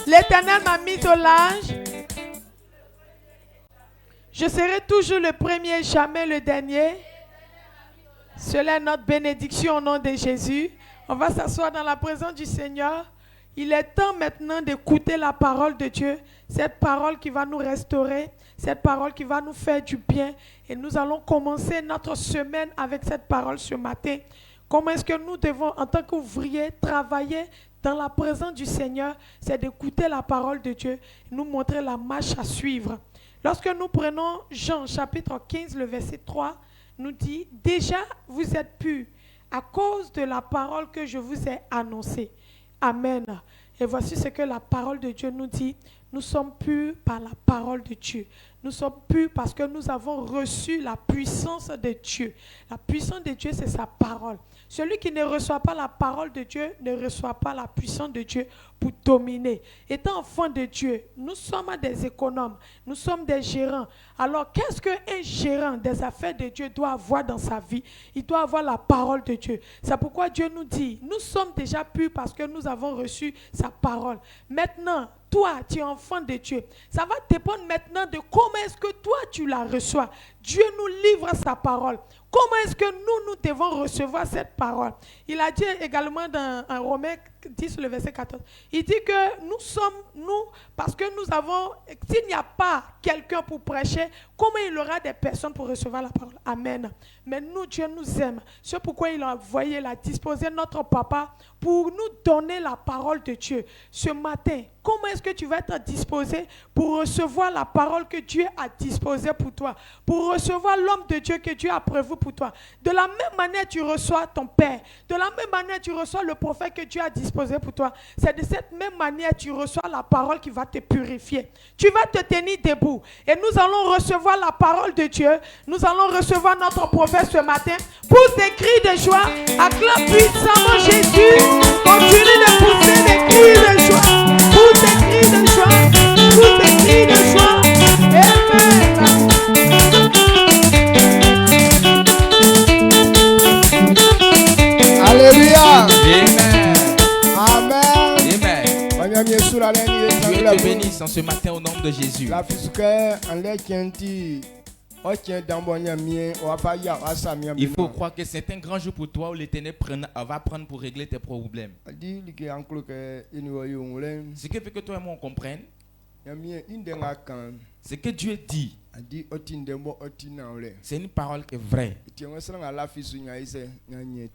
L'Éternel m'a mis au large. Je serai toujours le premier, jamais le dernier. Cela est notre bénédiction au nom de Jésus. On va s'asseoir dans la présence du Seigneur. Il est temps maintenant d'écouter la parole de Dieu. Cette parole qui va nous restaurer. Cette parole qui va nous faire du bien. Et nous allons commencer notre semaine avec cette parole ce matin. Comment est-ce que nous devons, en tant qu'ouvriers, travailler dans la présence du Seigneur? C'est d'écouter la parole de Dieu, nous montrer la marche à suivre. Lorsque nous prenons Jean chapitre 15, le verset 3, nous dit, déjà vous êtes purs à cause de la parole que je vous ai annoncée. Amen. Et voici ce que la parole de Dieu nous dit. Nous sommes purs par la parole de Dieu. Nous sommes purs parce que nous avons reçu la puissance de Dieu. La puissance de Dieu, c'est sa parole. Celui qui ne reçoit pas la parole de Dieu ne reçoit pas la puissance de Dieu pour dominer. Étant enfant de Dieu, nous sommes des économes, nous sommes des gérants. Alors, qu'est-ce qu'un gérant des affaires de Dieu doit avoir dans sa vie? Il doit avoir la parole de Dieu. C'est pourquoi Dieu nous dit, nous sommes déjà purs parce que nous avons reçu sa parole. Maintenant, toi, tu es enfant de Dieu. Ça va dépendre maintenant de comment est-ce que toi, tu la reçois. Dieu nous livre sa parole. Comment est-ce que nous devons recevoir cette parole? Il a dit également dans Romains 10, le verset 14. Il dit que nous sommes, parce que nous avons, s'il n'y a pas quelqu'un pour prêcher, comment il y aura des personnes pour recevoir la parole? Amen. Mais nous, Dieu nous aime. C'est pourquoi il a envoyé, il a disposé notre papa pour nous donner la parole de Dieu. Ce matin, comment est-ce que tu vas être disposé pour recevoir la parole que Dieu a disposée pour toi? Pour recevoir l'homme de Dieu que Dieu a prévu pour toi. De la même manière, tu reçois ton Père. De la même manière, tu reçois le prophète que Dieu a disposé pour toi. C'est de cette même manière, tu reçois la parole qui va te purifier. Tu vas te tenir debout. Et nous allons recevoir la parole de Dieu. Nous allons recevoir notre prophète ce matin. Pousse des cris de joie. Acclame puissamment Jésus. Continue de pousser des cris de joie. Pousse des cris de joie. Pousse des cris de joie. Amen. Alléluia. Amen. Amen. Amen. Dieu te bénisse en ce matin au nom de Jésus. Il faut croire que c'est un grand jour pour toi où l'Éternel va prendre pour régler tes problèmes. Ce qui fait que toi et moi on comprenne, ce que Dieu dit, c'est une parole qui est vraie. Il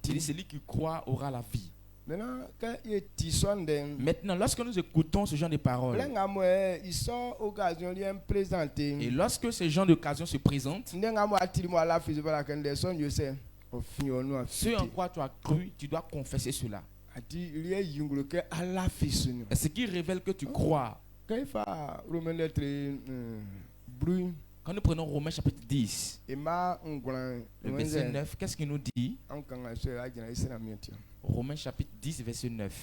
dit celui qui croit aura la vie. Maintenant, lorsque nous écoutons ce genre de paroles, et lorsque ce genre d'occasion se présente, ce en quoi tu as cru, tu dois confesser cela. Et ce qui révèle que tu crois. Quand nous prenons Romains chapitre 10, le verset 9, qu'est-ce qu'il nous dit? Romains chapitre 10, verset 9.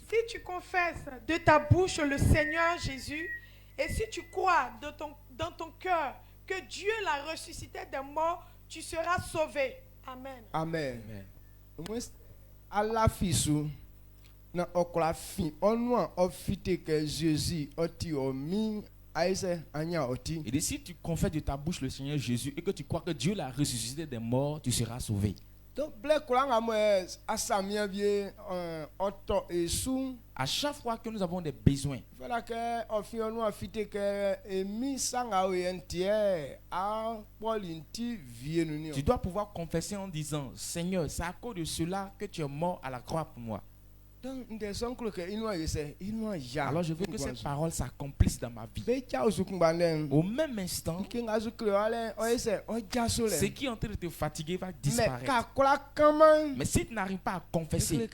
Si tu confesses de ta bouche le Seigneur Jésus, et si tu crois dans ton cœur que Dieu l'a ressuscité des morts, tu seras sauvé. Amen. Amen. Na okla fin onwa ofite que Jésus oti omi aise anya oti. Et si tu confesses de ta bouche le Seigneur Jésus et que tu crois que Dieu l'a ressuscité des morts, tu seras sauvé. Donc blé kolanga mo asamia vie auto esu. À chaque fois que nous avons des besoins, voilà que ofi onwa ofite que emi sanga oyentie a polinti vie nous. Tu dois pouvoir confesser en disant Seigneur, c'est à cause de cela que tu es mort à la croix pour moi. Alors je veux que cette parole s'accomplisse dans ma vie. Au même instant, ce qui est en train de te fatiguer va disparaître. Mais si tu n'arrives pas à confesser,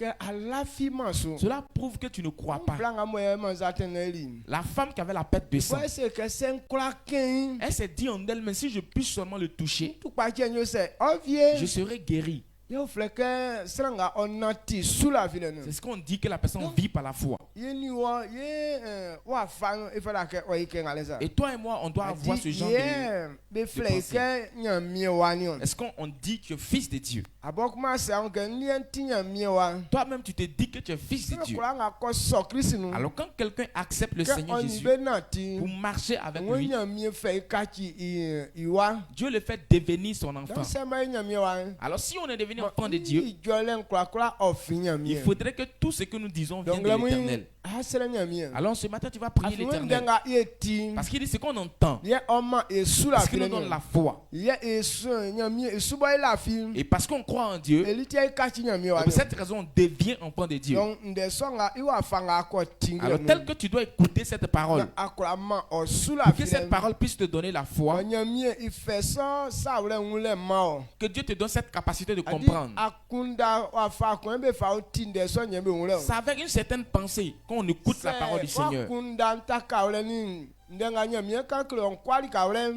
cela prouve que tu ne crois pas. La femme qui avait la perte de sang, elle s'est dit en elle, mais si je puisse seulement le toucher, je serai guéri. C'est ce qu'on dit que la personne vit par la foi. Et toi et moi, on doit avoir ce genre de pensée. Est-ce qu'on dit que tu es fils de Dieu? Toi-même, tu te dis que tu es fils de Dieu. Alors quand quelqu'un accepte le Seigneur Jésus pour marcher avec lui, Dieu le fait devenir son enfant. Alors si on est devenu enfant de Dieu, il faudrait que tout ce que nous disons vienne de l'Éternel. Alors ce matin tu vas prier l'Éternel, parce qu'il dit ce qu'on entend, parce qu'il nous donne la foi, et parce qu'on croit en Dieu. Et pour cette raison on devient enfant de Dieu. Alors tel que tu dois écouter cette parole, pour que cette parole puisse te donner la foi, que Dieu te donne cette capacité de comprendre. C'est avec une certaine pensée qu'on écoute la parole du Seigneur.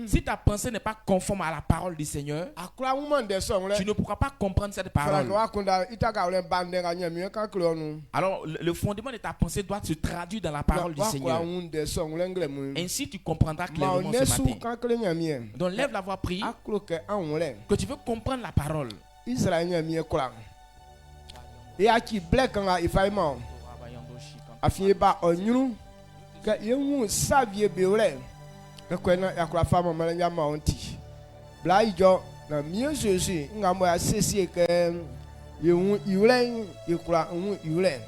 Si ta pensée n'est pas conforme à la parole du Seigneur, tu ne pourras pas comprendre cette parole. Alors le fondement de ta pensée doit se traduire dans la parole du Seigneur. Ainsi tu comprendras clairement ce matin. Donc lève la voix, prie, que tu veux comprendre la parole. Que you savie beure que kwena yakura fama malanya maunti bla ijo na mie Jésus ngamo asesi ke yewu iwlen ikura wu iwlen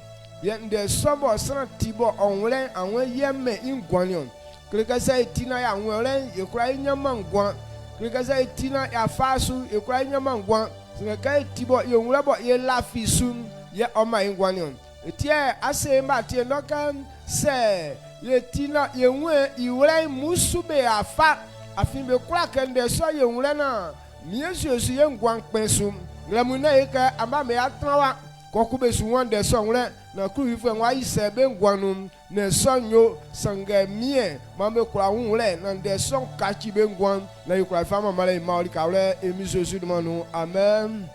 ye nde sobo san tibo onwlen awon yeme ingwanion kreka sai tina ya wlen ikura nyama ngwan kreka sai tina ya fasu ikura nyama ngwan singa tibo ye nwlebo ye lafisu ye oma ingwanion etie ase ma tie nokan se ye tina ye nwe iwle musube afa afin be kura kende so ye nwe na mie Jésus ye ngwan pensu nglamuna ye ka amba me atranwa kokube su wonde so nwe na kru ifu nwa ise be ngwanum ne so nyo sanga mie mambe kura nwe na de so kachi be ngwan na ye kura fama mala ma ori ka wle emi Jésus de manu amen.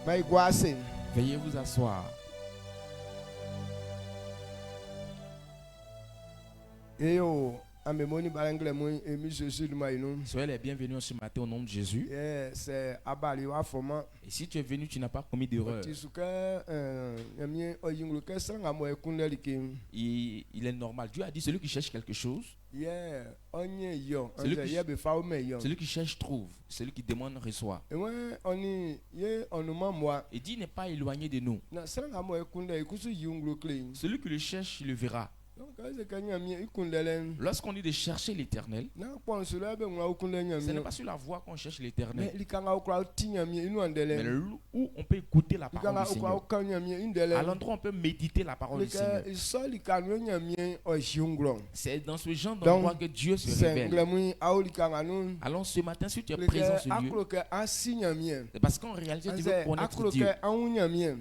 Mai gwase. Veuillez vous asseoir. Soyez les bienvenus ce matin au nom de Jésus. Et si tu es venu, tu n'as pas commis d'erreur. Il est normal. Dieu a dit celui qui cherche quelque chose, celui qui cherche trouve, celui qui demande reçoit. Il dit n'est pas éloigné de nous. Celui qui le cherche, il le verra. Lorsqu'on dit de chercher l'Éternel, ce n'est pas sur la voie qu'on cherche l'Éternel, mais où on peut écouter la parole du Seigneur, à l'endroit où on peut méditer la parole du Seigneur. C'est dans ce genre d'endroit que Dieu se révèle. Alors ce matin, si tu es présent sur ce lieu, c'est parce qu'en réalité tu veux connaître Dieu,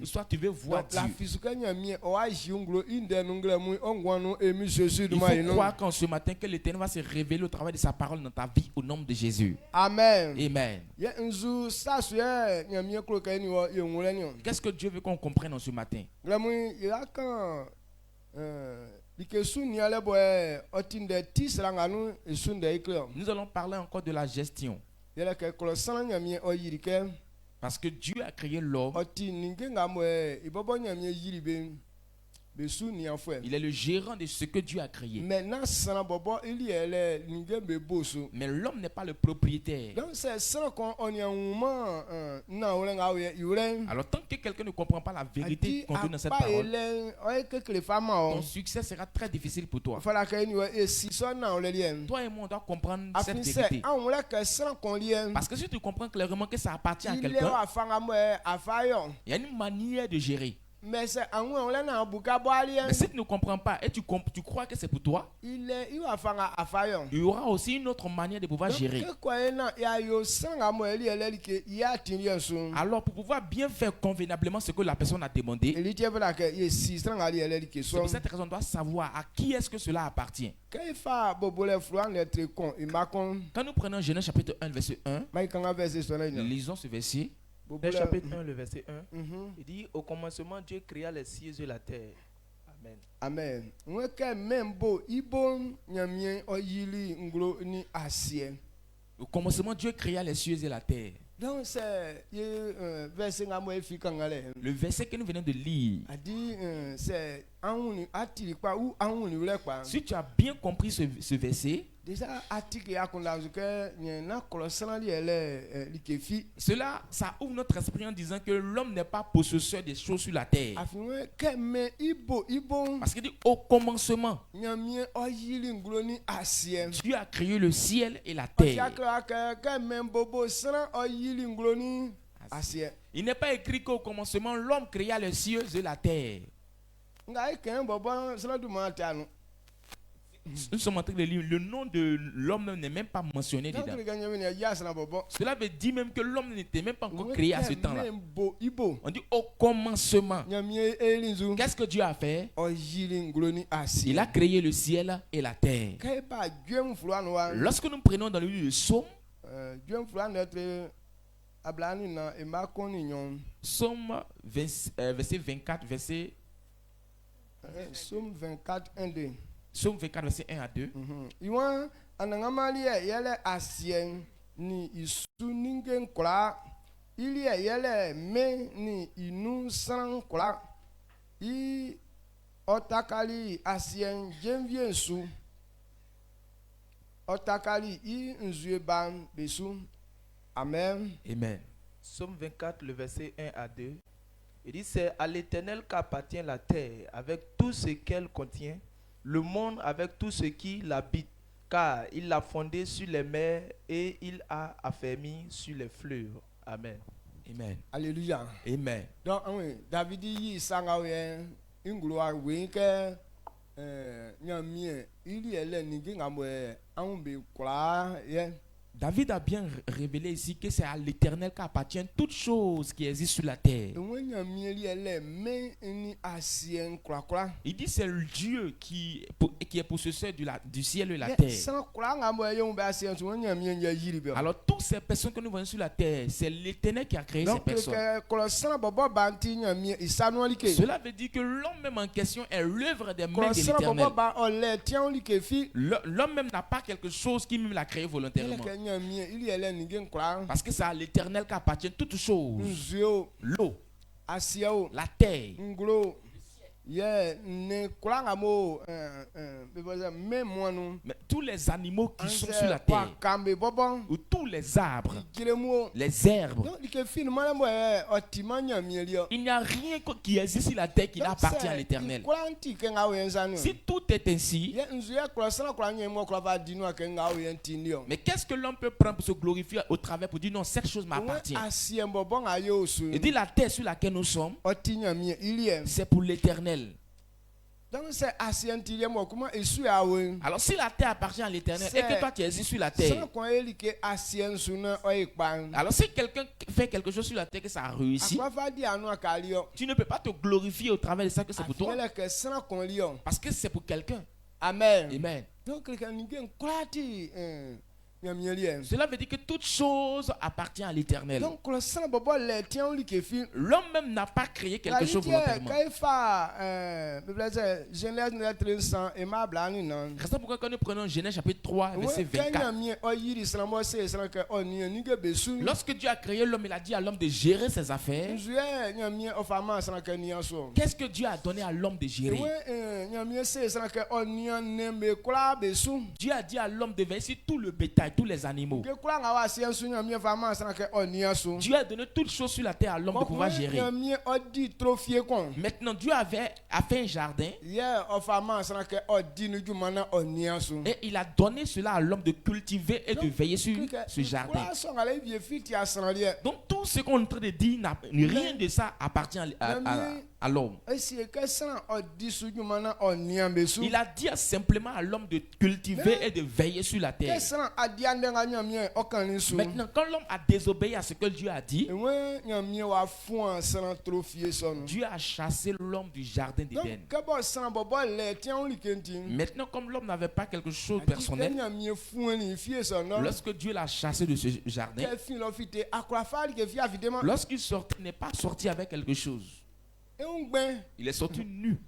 soit tu veux voir Dieu. Il faut croire qu'en ce matin que l'Éternel va se révéler au travers de sa parole dans ta vie au nom de Jésus. Amen. Amen. Qu'est-ce que Dieu veut qu'on comprenne en ce matin? Nous allons parler encore de la gestion. Parce que Dieu a créé l'homme. Il est le gérant de ce que Dieu a créé. Mais l'homme n'est pas le propriétaire. Alors tant que quelqu'un ne comprend pas la vérité contenue dans cette parole, ton succès sera très difficile pour toi. Toi et moi on doit comprendre cette vérité. Parce que si tu comprends clairement que ça appartient à quelqu'un, il y a une manière de gérer. Mais si tu ne comprends pas et tu crois que c'est pour toi, il y aura aussi une autre manière de pouvoir gérer. Alors pour pouvoir bien faire convenablement ce que la personne a demandé, c'est pour cette raison on doit savoir à qui est-ce que cela appartient. Quand nous prenons Genèse chapitre 1 verset 1, lisons ce verset. Dans chapitre 1, le verset 1, il dit, au commencement, Dieu créa les cieux et la terre. Amen. Amen. Au commencement, Dieu créa les cieux et la terre. Donc c'est le verset que nous venons de lire. Si tu as bien compris ce verset, cela, ça ouvre notre esprit en disant que l'homme n'est pas possesseur des choses sur la terre. Parce qu'il dit au commencement, Dieu a créé le ciel et la terre. Il n'est pas écrit qu'au commencement, l'homme créa les cieux et la terre. Nous sommes en train de lire, le nom de l'homme n'est même pas mentionné dedans. Cela veut dire même que l'homme n'était même pas encore créé à ce temps-là. On dit au commencement. Qu'est-ce que Dieu a fait? Il a créé le ciel et la terre. Lorsque nous prenons dans le livre de Psaume, Psaume verset 24, verset Psaume 24, 1, 2. Psaume 24, verset 1 à 2. Amen. Amen. Psaume 24, le verset 1 à 2. Il dit, c'est à l'Éternel qu'appartient la terre avec tout ce qu'elle contient, le monde avec tout ce qui l'habite, car il l'a fondé sur les mers et il a affermi sur les fleuves. Amen. Amen. Alléluia. Amen. Donc, David dit, David a bien révélé ici que c'est à l'Éternel qu'appartient toute chose qui existe sur la terre. Il dit c'est le Dieu qui est possesseur du ciel et de la terre. Alors toutes ces personnes que nous voyons sur la terre, c'est l'Éternel qui a créé ces personnes. Cela veut dire que l'homme même en question est l'œuvre des mains de l'Éternel. L'homme même n'a pas quelque chose qui même l'a créé volontairement. Parce que c'est à l'Éternel qu'appartient toutes choses. L'eau, la terre, mais tous les animaux qui sont sur la terre, ou tous les arbres, les herbes, il n'y a rien qui existe sur la terre qui n'appartient à l'Éternel. Si tout est ainsi, mais qu'est-ce que l'homme peut prendre pour se glorifier au travers pour dire non, cette chose m'appartient? Il dit la terre sur laquelle nous sommes, c'est pour l'Éternel. Alors si la terre appartient à l'Éternel et que toi tu existes sur la terre, alors si quelqu'un fait quelque chose sur la terre que ça a réussi, tu ne peux pas te glorifier au travers de ça que c'est pour toi, parce que c'est pour quelqu'un. Amen. Amen. Cela veut dire que toute chose appartient à l'Éternel. L'homme même n'a pas créé quelque chose volontairement. C'est pourquoi quand nous prenons Genèse chapitre 3 verset 24, lorsque Dieu a créé l'homme, il a dit à l'homme de gérer ses affaires. Qu'est-ce que Dieu a donné à l'homme de gérer? Dieu a dit à l'homme de veiller sur tout le bétail, tous les animaux. Dieu a donné toutes choses sur la terre à l'homme de pouvoir gérer. Maintenant, Dieu a fait un jardin et il a donné cela à l'homme de cultiver et de veiller sur ce jardin. Donc tout ce qu'on est en train de dire, rien de ça appartient à l'homme. Il a dit simplement à l'homme de cultiver et de veiller sur la terre. Maintenant, quand l'homme a désobéi à ce que Dieu a dit, Dieu a chassé l'homme du jardin d'Éden. Maintenant, comme l'homme n'avait pas quelque chose de personnel, lorsque Dieu l'a chassé de ce jardin, lorsqu'il sortait, il n'est pas sorti avec quelque chose. Il est sorti nu.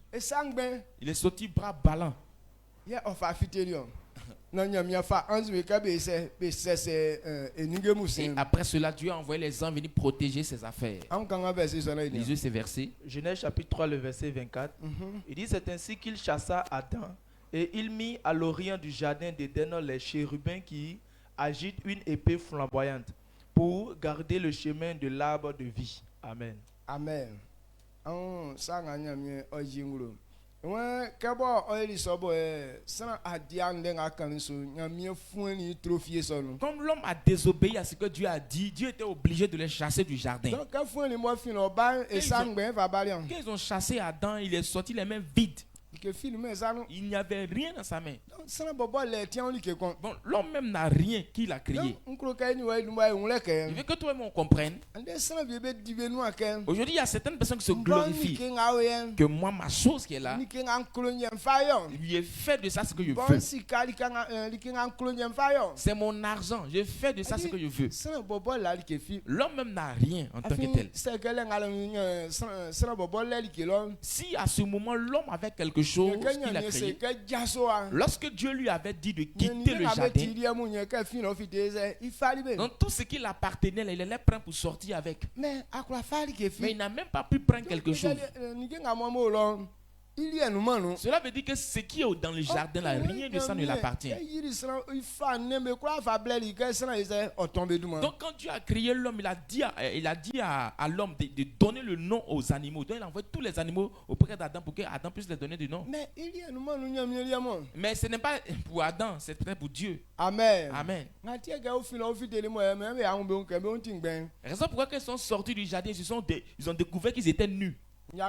Il est sorti bras ballants. Et après cela, Dieu a envoyé les anges venir protéger ses affaires. Lisez ces versets. Genèse chapitre 3, le verset 24. Il dit, c'est ainsi qu'il chassa Adam et il mit à l'orient du jardin d'Éden les chérubins qui agitent une épée flamboyante pour garder le chemin de l'arbre de vie. Amen. Amen. Comme l'homme a désobéi à ce que Dieu a dit, Dieu était obligé de les chasser du jardin. Quand ils ont chassé Adam, il est sorti les mains vides. Il n'y avait rien dans sa main. Bon, l'homme même n'a rien qu'il a créé. Il veut que toi et moi on comprenne. Aujourd'hui, il y a certaines personnes qui se glorifient que moi, ma chose qui est là, lui ai fait de ça ce que je veux. C'est mon argent, je fais de ça ce que je veux. L'homme même n'a rien en tant que tel. Si à ce moment l'homme avait quelque chose qu'il a créé, lorsque Dieu lui avait dit de quitter le jardin, donc tout ce qui appartenait, il allait prendre pour sortir avec. Mais il n'a même pas pu prendre quelque chose. Cela veut dire que ce qui est dans le jardin, là, rien de ça ne l'appartient. Donc quand Dieu a créé l'homme, il a dit à l'homme de donner le nom aux animaux. Donc il a envoyé tous les animaux auprès d'Adam pour que Adam puisse les donner du nom. Mais ce n'est pas pour Adam, c'est pour Dieu. Amen. Amen. Raison pourquoi ils sont sortis du jardin, ils ont découvert qu'ils étaient nus. Ils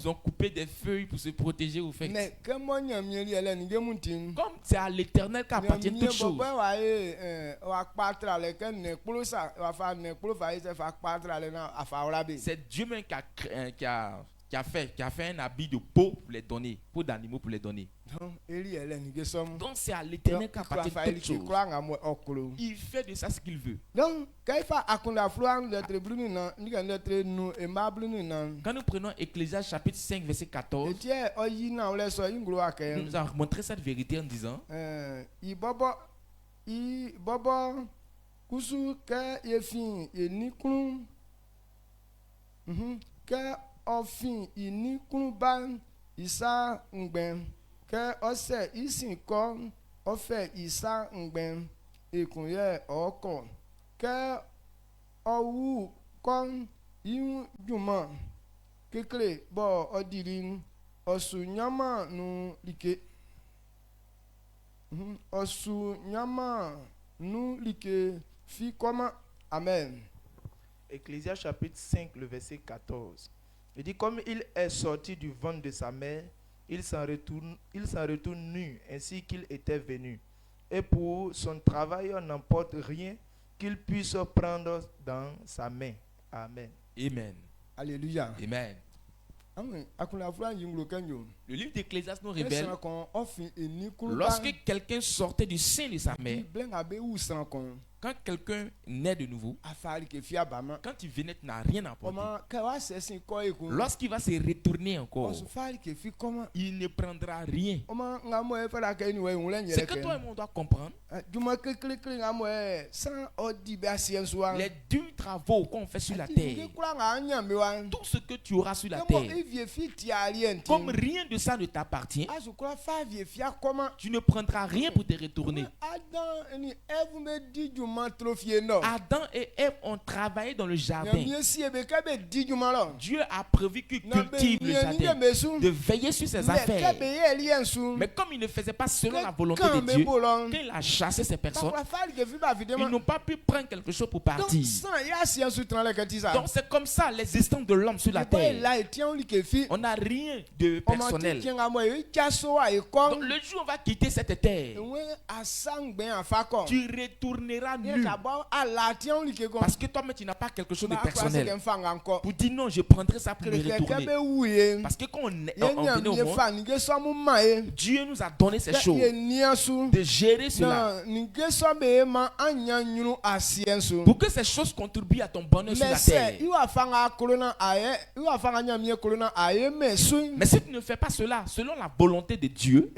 ont coupé des feuilles pour se protéger au fait. Comme c'est à l'Éternel qu'appartient toute chose. C'est Dieu même qui a fait un habit de peau pour les donner, peau d'animaux pour les donner. Donc c'est à l'Éternel qu'appartient toute chose. Il fait de ça ce qu'il veut. Quand nous prenons Ecclésiaste chapitre 5 verset 14, nous avons montré cette vérité en disant que ose isin kom ofe isa ngben ekunye oko que owu kom yin juma kekle bo odirin osu nyama nu like osu nyama nu like fi koma. Amen. Ecclésiaste chapitre 5 le verset 14. Il dit, comme il est sorti du ventre de sa mère, il s'en retourne nu, ainsi qu'il était venu. Et pour son travail, on n'emporte rien qu'il puisse prendre dans sa main. Amen. Amen. Alléluia. Amen. Le livre d'Ecclésiaste nous révèle lorsque quelqu'un sortait du sein de sa mère, quand quelqu'un naît de nouveau, quand il venait, tu n'as rien apporté. Lorsqu'il va se retourner encore, il ne prendra rien. C'est que toi et moi on doit comprendre. Les durs travaux qu'on fait sur la terre, tout ce que tu auras sur la terre, comme rien de ça ne t'appartient, tu ne prendras rien pour te retourner. Adam et Ève ont travaillé dans le jardin. Dieu a prévu qu'ils cultivent le jardin, de veiller sur ses affaires. Mais comme il ne faisait pas selon la volonté de Dieu, quand il a chassé ces personnes, ils n'ont pas pu prendre quelque chose pour partir. Donc c'est comme ça l'existence de l'homme sur la terre. On n'a rien de personnel. Donc le jour où on va quitter cette terre, tu retourneras nu. Parce que toi-même tu n'as pas quelque chose de personnel. Pour dire non, je prendrai ça pour me retourner. Parce que quand on venait au monde, Dieu nous a donné ces choses, de gérer cela, pour que ces choses contribuent à ton bonheur sur la terre. Mais si tu ne fais pas cela selon la volonté de Dieu,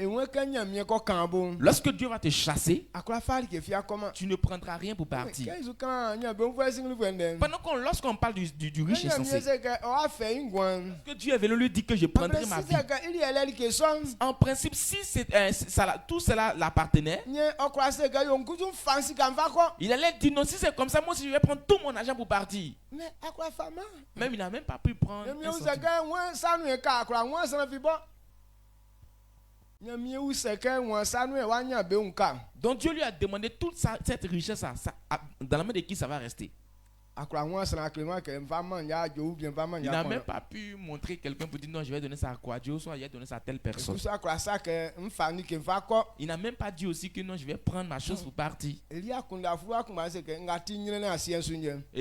lorsque Dieu va te chasser, tu ne prendras rien pour partir. Lorsqu'on parle du riche insensé, que Dieu est venu lui dire que je prendrai ma vie. En principe, si tout cela l'appartenait, il allait dire non, si c'est comme ça, moi aussi je vais prendre tout mon argent pour partir. Même il n'a même pas pu prendre un donc Dieu lui a demandé toute cette richesse dans la main de qui ça va rester. Il n'a même pas pu montrer quelqu'un pour dire non, je vais donner ça à quoi Dieu, soit je vais donner ça à telle personne. Il n'a même pas dit aussi que non, je vais prendre ma chose pour partir. Et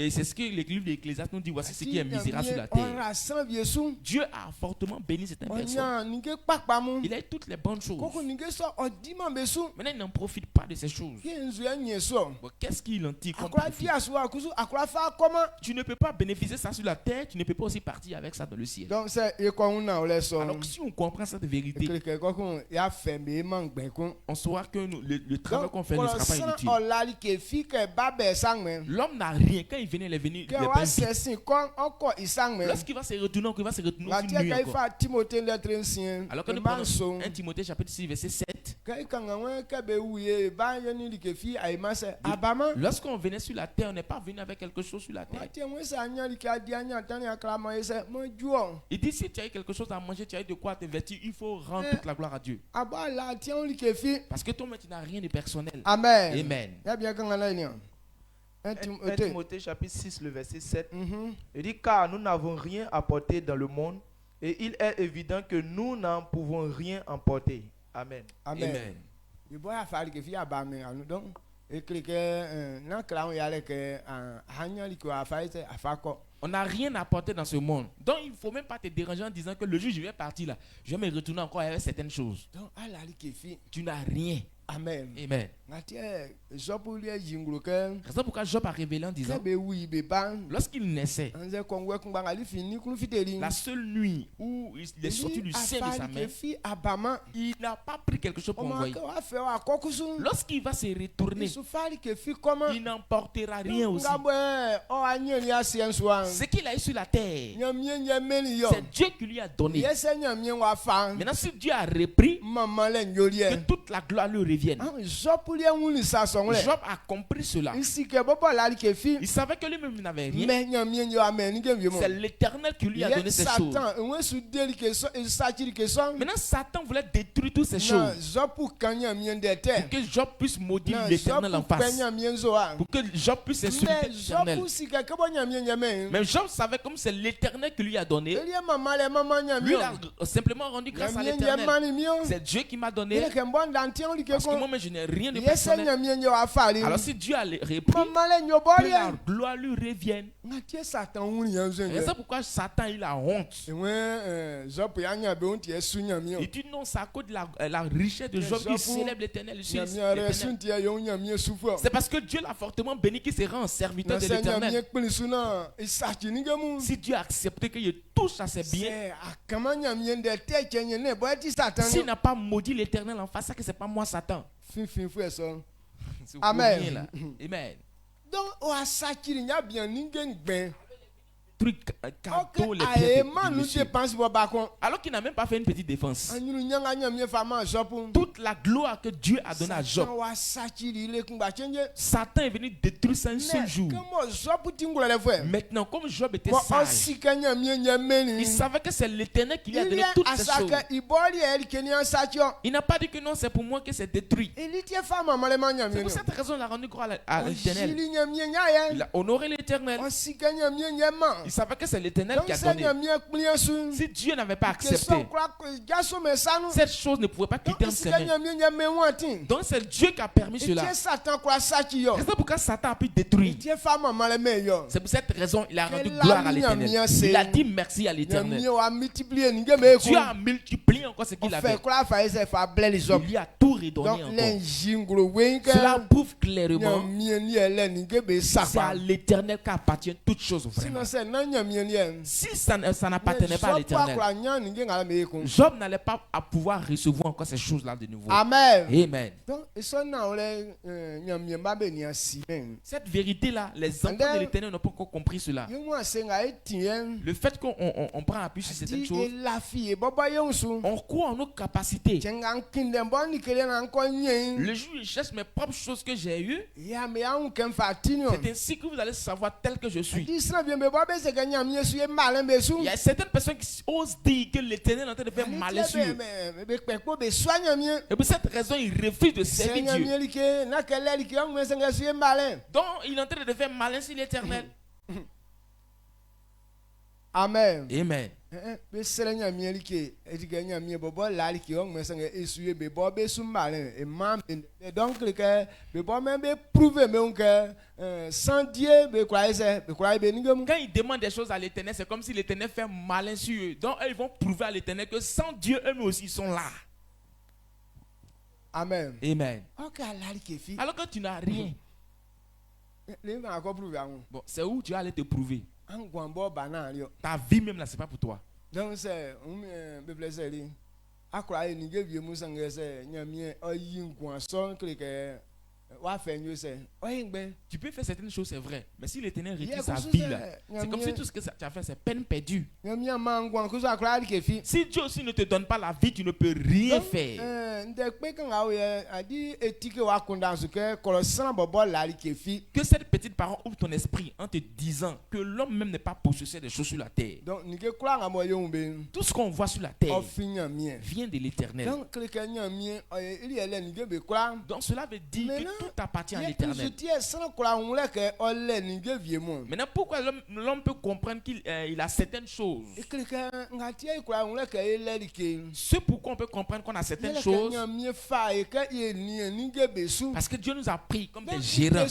c'est ce que l'église d'Ecclésiaste nous dit, voici ce qui est misérable sur la terre. Dieu a fortement béni cette personne. Il a toutes les bonnes choses. Maintenant il n'en profite pas de ces choses. Qu'est-ce qu'il en tire comme profit? Tu ne peux pas bénéficier ça sur la terre, tu ne peux pas aussi partir avec ça dans le ciel. Alors si on comprend cette vérité, on saura que le travail qu'on fait ne sera pas inutile. L'homme n'a rien. Quand il venait, il est venu. Lorsqu'il va se retourner, il va se retourner aussi nu encore. Alors que nous prenons 1 Timothée chapitre 6 verset 7. Lorsqu'on venait sur la terre, on n'est pas venu avec quelque chose sur la terre. Il dit si tu as quelque chose à manger, tu as de quoi te vêtir, il faut rendre toute la gloire à Dieu. Parce que toi-même tu n'as rien de personnel. Amen. 1 Timothée chapitre 6 le verset 7. Il dit car nous n'avons rien apporté dans le monde et il est évident que nous n'en pouvons rien emporter. Amen. Amen. On n'a rien apporté dans ce monde. Donc il ne faut même pas te déranger en disant que le jour où je vais partir là, je vais me retourner encore avec certaines choses. Tu n'as rien. Amen. Amen. C'est pourquoi Job a révélé en disant, lorsqu'il naissait, la seule nuit où il est sorti du sein de sa mère, il n'a pas pris quelque chose pour envoyer. Lorsqu'il va se retourner, il n'emportera rien aussi. Ce qu'il a eu sur la terre, c'est Dieu qui lui a donné. Maintenant si Dieu a repris, que toute la gloire lui revienne. Job a compris cela. Il savait que lui-même n'avait rien. C'est l'Éternel qui lui a donné ces choses. Maintenant Satan voulait détruire toutes ces choses pour que Job puisse maudire l'Éternel en face, pour que Job puisse insulter l'Éternel. Même Job savait comme c'est l'Éternel qui lui a donné. Lui a simplement rendu grâce à l'Éternel. C'est Dieu qui m'a donné. Parce que moi-même je n'ai rien de personnel. Alors si Dieu a repris, que la gloire lui revienne. Et c'est pourquoi Satan il a honte. Il dit non, c'est à cause de la richesse de Job qui célèbre l'Éternel. C'est parce que Dieu l'a fortement béni qu'il se rend serviteur de l'Éternel. Si Dieu a accepté qu'il touche à ses biens, s'il n'a pas maudit l'Éternel en face, c'est que c'est pas moi Satan. Amen. Amen. Donc, détruit cadeau les pieds du monsieur. Alors qu'il n'a même pas fait une petite défense. Toute la gloire que Dieu a donnée à Job, Satan est venu détruire ça un seul jour. Maintenant, comme Job était sage, il savait que c'est l'Éternel qui lui a donné toutes ces choses. Il n'a pas dit que non, c'est pour moi que c'est détruit. C'est pour cette raison qu'il a rendu gloire à l'Éternel. Il a honoré l'Éternel. Il savait que c'est l'Éternel qui a donné. Si Dieu n'avait pas accepté, cette chose ne pouvait pas quitter entre ses mains. Donc c'est Dieu qui a permis cela. C'est pourquoi Satan a pu détruire. C'est pour cette raison qu'il a rendu gloire à l'Éternel. Il a dit merci à l'Éternel. Dieu a multiplié encore ce qu'il avait. Il lui a tout redonné encore. Cela prouve clairement que c'est à l'Éternel qu'appartient toutes choses vraiment. Si ça n'appartenait pas à l'Éternel, Job n'allait pas pouvoir recevoir encore ces choses-là de nouveau. Amen. Amen. Cette vérité-là, les enfants de l'Éternel n'ont pas encore compris cela. Le fait qu'on prend appui sur certaines choses, on croit en nos capacités. Le jour où je cherche mes propres choses que j'ai eues, c'est ainsi que vous allez savoir tel que je suis. Il y a certaines personnes qui osent dire que l'Éternel est en train de faire malin sur eux. Et pour cette raison, ils refusent de servir Dieu. Donc, il est en train de faire malin sur l'Éternel. Amen. Amen. Donc, sans Dieu, quand ils demandent des choses à l'Éternel, c'est comme si l'Éternel fait malin sur eux. Donc, eux, ils vont prouver à l'Éternel que sans Dieu, eux aussi sont là. Amen. Amen. Alors que tu n'as rien, bon, c'est où tu vas aller te prouver. Ta vie même là, c'est pas pour toi. Donc c'est tu peux faire certaines choses, c'est vrai. Mais si l'Éternel retire sa vie là, c'est comme si tout ce que tu as fait, c'est peine perdue. Si Dieu aussi ne te donne pas la vie, tu ne peux rien faire. Que cette petite parole ouvre ton esprit en te disant que l'homme même n'est pas possesseur des choses sur la terre. Tout ce qu'on voit sur la terre vient de l'Éternel. Donc cela veut dire que tout appartient à l'Éternel. Maintenant, pourquoi l'homme peut comprendre qu'il a certaines choses? C'est pourquoi on peut comprendre qu'on a certaines choses. Parce que Dieu nous a pris comme des gérants.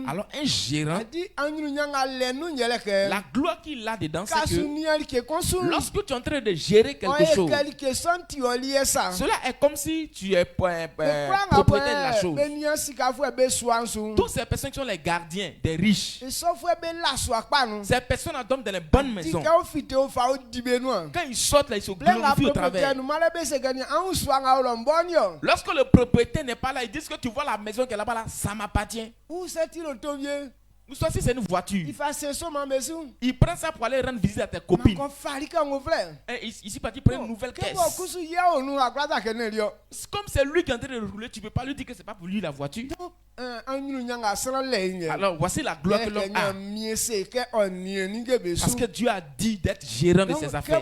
Alors un gérant, la gloire qu'il a dedans, c'est que lorsque tu es en train de gérer quelque chose, cela est comme si tu es propriétaire de la chose. Toutes ces personnes qui sont les gardiens des riches, ces personnes dorment dans les bonnes maisons. Quand ils sortent là, ils se glorifient au travers. Lorsque le propriétaire n'est pas là, ils disent que tu vois la maison qui est là-bas, là, ça m'appartient. Ou soit si c'est une voiture, il prend ça pour aller rendre visite à tes copines. Et ici, il prend une nouvelle caisse. Comme c'est lui qui est en train de rouler, tu ne peux pas lui dire que ce n'est pas pour lui la voiture. Alors voici la gloire que l'homme a. Parce que Dieu a dit d'être gérant de ses affaires.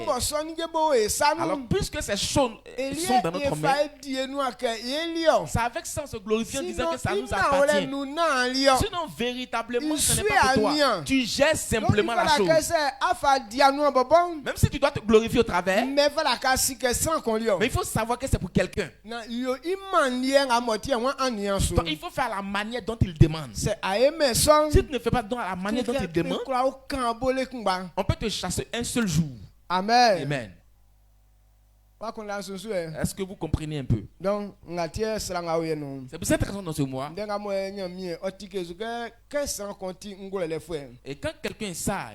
Alors puisque ces choses sont dans notre main, c'est avec ça on se glorifie en disant que ça nous appartient. Sinon véritablement ce n'est pas pour toi. Tu gères simplement la chose. Même si tu dois te glorifier au travers, mais il faut savoir que c'est pour quelqu'un. Donc il faut faire la manière dont il demande. Si tu ne fais pas dans la manière dont il demande, on peut te chasser un seul jour. Amen. Amen. Est-ce que vous comprenez un peu? C'est pour cette raison dans ce mois. Et quand quelqu'un est sage,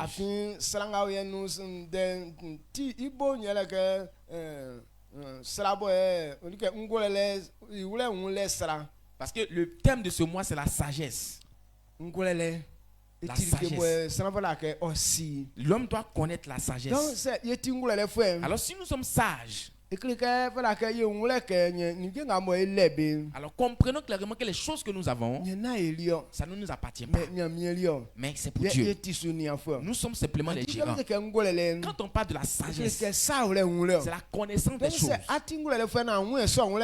parce que le thème de ce mois c'est la sagesse. La sagesse. L'homme doit connaître la sagesse. Alors si nous sommes sages, alors comprenons clairement que les choses que nous avons, ça ne nous appartient pas, mais c'est pour Dieu. Nous sommes simplement les gérants. Quand on parle de la sagesse, c'est la connaissance des choses.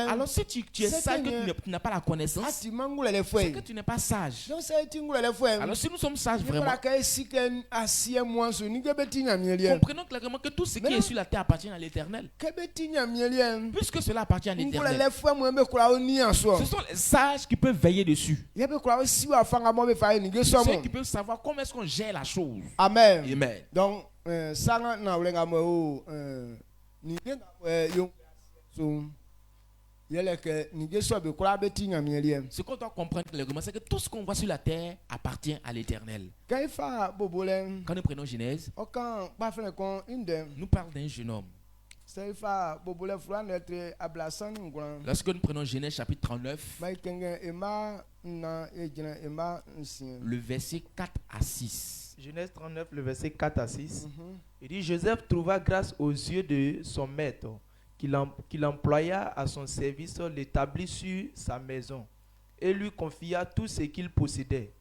Alors si tu es sage que tu n'as pas la connaissance, c'est que tu n'es pas sage. Alors si nous sommes sages vraiment, comprenons clairement que tout ce qui est sur la terre appartient à l'Éternel. Puisque cela appartient à l'Éternel, ce sont les sages qui peuvent veiller dessus. Ceux qui peuvent savoir comment est-ce qu'on gère la chose. Amen. Amen. Donc, ce qu'on doit comprendre clairement, c'est que tout ce qu'on voit sur la terre appartient à l'Éternel. Quand nous prenons Genèse, nous parlons d'un jeune homme. Lorsque nous prenons Genèse chapitre 39, le verset 4 à 6. Genèse 39, le verset 4 à 6. Il dit, Joseph trouva grâce aux yeux de son maître, qu'il employa à son service, l'établit sur sa maison et lui confia tout ce qu'il possédait.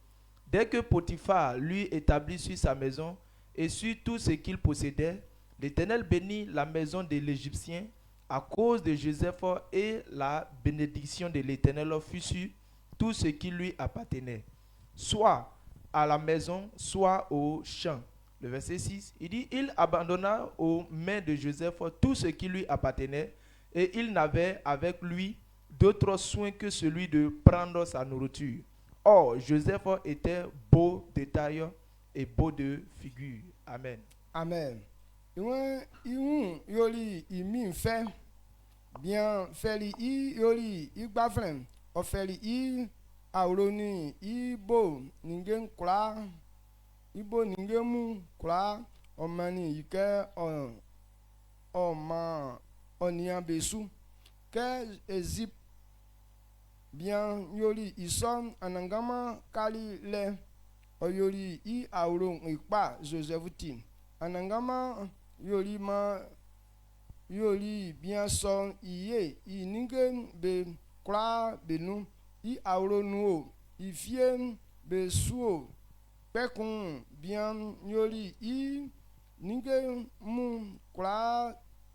Dès que Potiphar lui établit sur sa maison et sur tout ce qu'il possédait, l'Éternel bénit la maison de l'Égyptien à cause de Joseph, et la bénédiction de l'Éternel fut sur tout ce qui lui appartenait, soit à la maison, soit au champ. Le verset 6, il dit, il abandonna aux mains de Joseph tout ce qui lui appartenait, et il n'avait avec lui d'autre soin que celui de prendre sa nourriture. Or, Joseph était beau de taille et beau de figure. Amen. Amen. Yoli imi fait bien feli yoli igbafren ofeli i auroni ibo ningen kula ibo ningemu kula omani ike oma onia besu ke ezip bien yoli ison anangama kali le oyoli i auron ipa Joseph anangama yoli bien son iye iningen be kla benu I auronu I fien be suo pekun bien yoli I ningen mu kla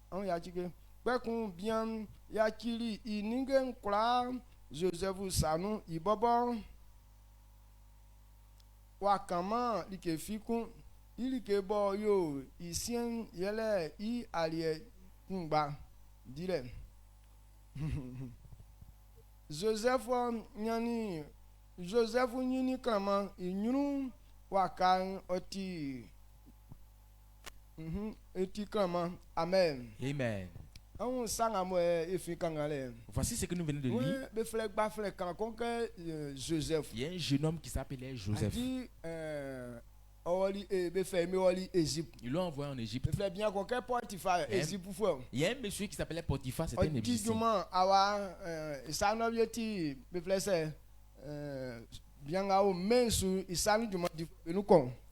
on yachike pekun bien yakili I ningen kla Joseph sanu I bobo wakama likefikun ilike bo yo isien yele I alie kumba dire Joseph nyini kama inyuru wakan oti eti kama amen. Amen. Voici ce que nous venons de lire. Il y a un jeune homme qui s'appelait Joseph. Ils l'ont envoyé en Égypte. Il y a un monsieur qui s'appelait Potiphar, c'était un Égyptien.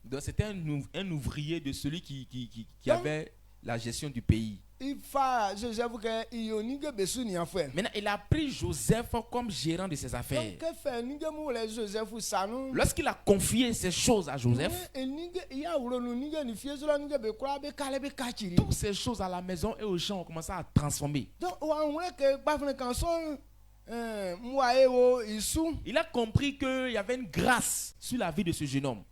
Donc c'était un ouvrier de celui qui avait la gestion du pays. Maintenant, il a pris Joseph comme gérant de ses affaires. Lorsqu'il a confié ces choses à Joseph, toutes ces choses à la maison et aux champs ont commencé à transformer. Il a compris qu'il y avait une grâce sur la vie de ce jeune homme.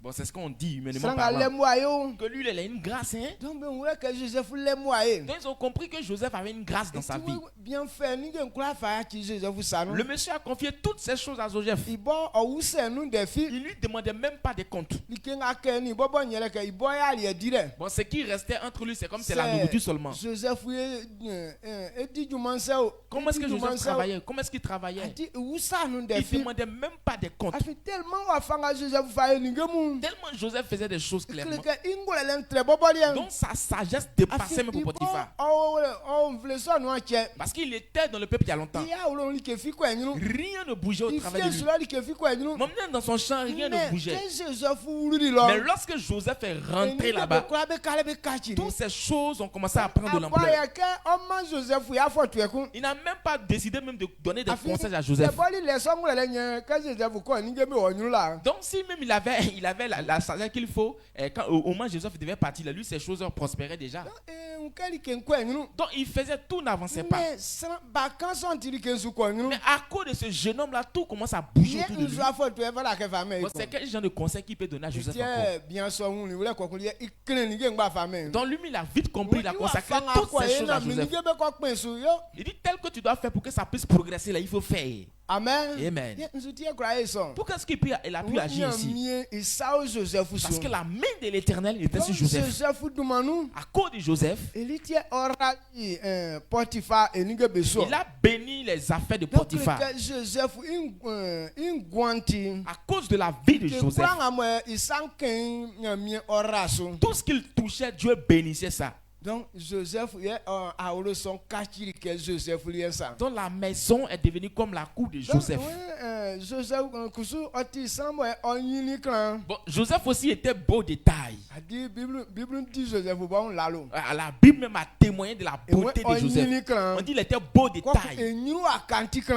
Bon, c'est ce qu'on dit humainement parlant. Que lui, il a une grâce. Hein? Donc, ils ont compris que Joseph avait une grâce dans sa vie. Le monsieur a confié toutes ces choses à Joseph. Il lui demandait même pas de compte. Bon, ce qui restait entre lui, c'est comme c'est la nourriture seulement. Comment est-ce que Joseph travaillait? Comment est-ce qu'il travaillait? Il ne demandait même pas des comptes. Tellement Joseph faisait des choses clairement. Donc sa sagesse dépassait même Potiphar. Parce qu'il était dans le peuple il y a longtemps. Rien ne bougeait au travail de lui. Même dans son champ, rien ne bougeait. Mais lorsque Joseph est rentré là-bas, toutes ces choses ont commencé à prendre de l'ampleur. Il n'a même pas décidé même de donner des conseils à Joseph. Donc si même il avait la sagesse qu'il faut, quand au moment où Joseph devait partir, lui ces choses prospéraient déjà. Donc il faisait, tout n'avançait pas. Mais à cause de ce jeune homme là, tout commence à bouger autour de lui. C'est quel genre de conseil qu'il peut donner à Joseph encore? Donc lui il a vite compris, il a consacré toutes ces choses à Joseph. Il dit tel que tu dois faire pour que ça puisse progresser là, il faut faire. Amen. Amen. Pourquoi est-ce qu'il a pu agir ici? Parce que la main de l'Éternel était sur Joseph. À cause de Joseph, il a béni les affaires de Potiphar. À cause de la vie de Joseph, tout ce qu'il touchait, Dieu bénissait ça. Donc Joseph donc la maison est devenue comme la cour de Joseph. Bon, Joseph aussi était beau de taille. La Bible même a témoigné de la beauté de Joseph. On dit qu'il était beau de taille.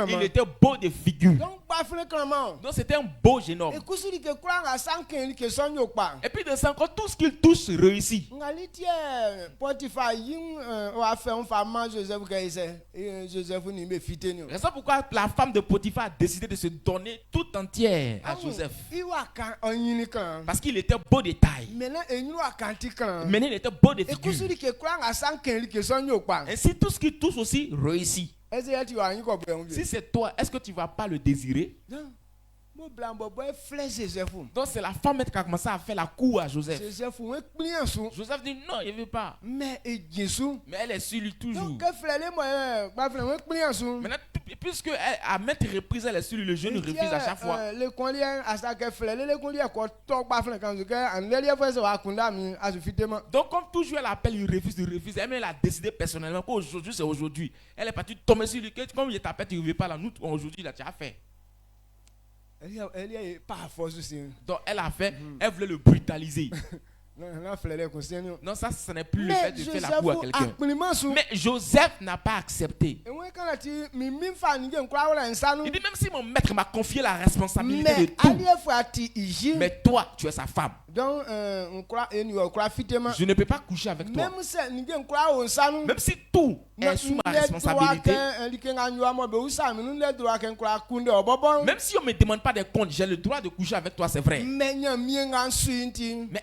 Il était beau de figure. Donc c'était un beau jeune homme. Et puis de ça encore, tout ce qu'il touche réussit. C'est ça pourquoi la femme de Potiphar a décidé de se donner tout entière à Joseph. Parce qu'il était beau de taille. Maintenant il était beau de figure. Ainsi tout ce qui touche aussi réussit. Si c'est toi, est-ce que tu ne vas pas le désirer? Donc c'est la femme qui a commencé à faire la cour à Joseph. Joseph dit non, il ne veut pas. Mais elle est sur lui toujours. Maintenant, puisque à maintes reprises elle est sur lui, le jeune refuse à chaque fois. Donc comme toujours elle appelle, il refuse. Elle a décidé personnellement qu'aujourd'hui c'est aujourd'hui. Elle est partie tomber sur lui. Comme il t'appelle, tu ne veux pas là. Nous aujourd'hui là tu as fait. Donc elle a fait, elle voulait le brutaliser. Non, ça ce n'est plus le fait de faire la cour à quelqu'un. Mais Joseph n'a pas accepté. Il dit même si mon maître m'a confié la responsabilité de tout, mais toi tu es sa femme. Je ne peux pas coucher avec toi. Même si tout est sous ma responsabilité. Même si on ne me demande pas de compte, j'ai le droit de coucher avec toi, c'est vrai. Mais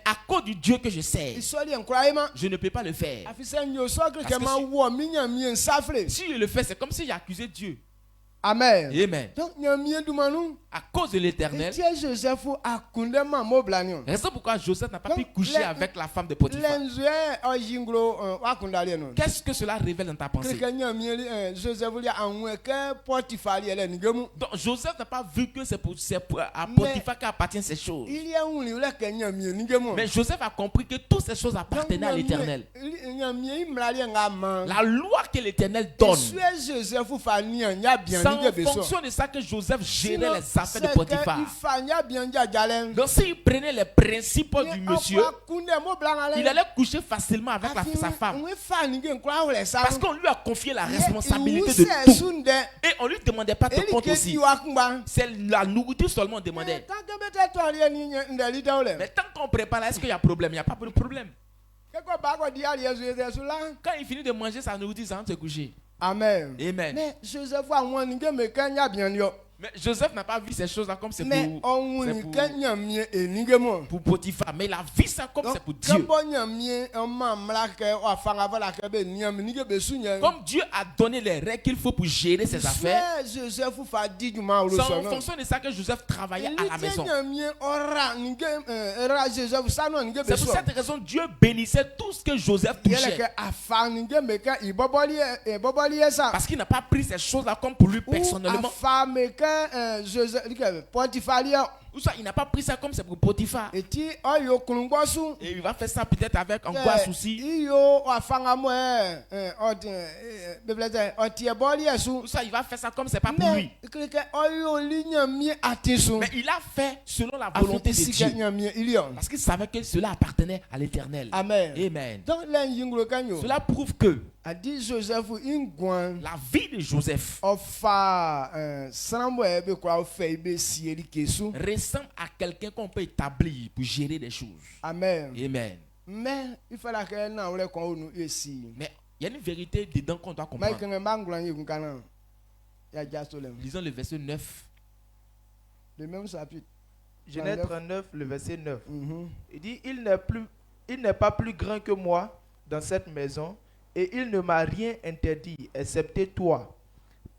à cause du Dieu que je sais, je ne peux pas le faire. Si je le fais, c'est comme si j'accusais Dieu. Amen. Amen. À cause de l'Éternel, c'est pourquoi Joseph n'a pas pu coucher avec la femme de Potiphar. Qu'est-ce que cela révèle dans ta pensée? Donc Joseph n'a pas vu que c'est à Potiphar qu'appartiennent ces choses. Mais Joseph a compris que toutes ces choses appartenaient à l'Éternel. La loi que l'Éternel donne, c'est en fonction de ça que Joseph gérait les affaires de Potiphar. Donc s'il prenait les principes du monsieur, il allait coucher facilement avec sa femme. Parce qu'on lui a confié la responsabilité de tout. Et on ne lui demandait pas de compte aussi. C'est la nourriture seulement on demandait. Mais tant qu'on prépare, est-ce qu'il y a problème? Il n'y a pas de problème. Quand il finit de manger sa nourriture, ça va se coucher. Amen. Amen. Mais Joseph Mais Joseph n'a pas vu ces choses-là comme c'est pour Potiphar. Mais il a vu ça comme c'est pour Dieu. Comme Dieu a donné les règles qu'il faut pour gérer ses affaires, c'est en fonction de ça que Joseph travaillait à la maison. C'est pour cette raison que Dieu bénissait tout ce que Joseph touchait. Parce qu'il n'a pas pris ces choses-là comme pour lui personnellement. Ou ça, il n'a pas pris ça comme c'est pour Potiphar. Et il va faire ça peut-être avec angoisse aussi. Ou ça, il va faire ça comme c'est pas pour lui. Mais il a fait selon la volonté de Dieu. Parce qu'il savait que cela appartenait à l'Éternel. Amen. Amen. Cela prouve que la vie de Joseph ressemble à quelqu'un qu'on peut établir pour gérer des choses. Amen. Amen. Mais il y a une vérité dedans qu'on doit comprendre. Lisons le verset 9. Le même chapitre. Genèse 39, le verset 9. Il dit, il n'est pas plus grand que moi dans cette maison, et il ne m'a rien interdit, excepté toi.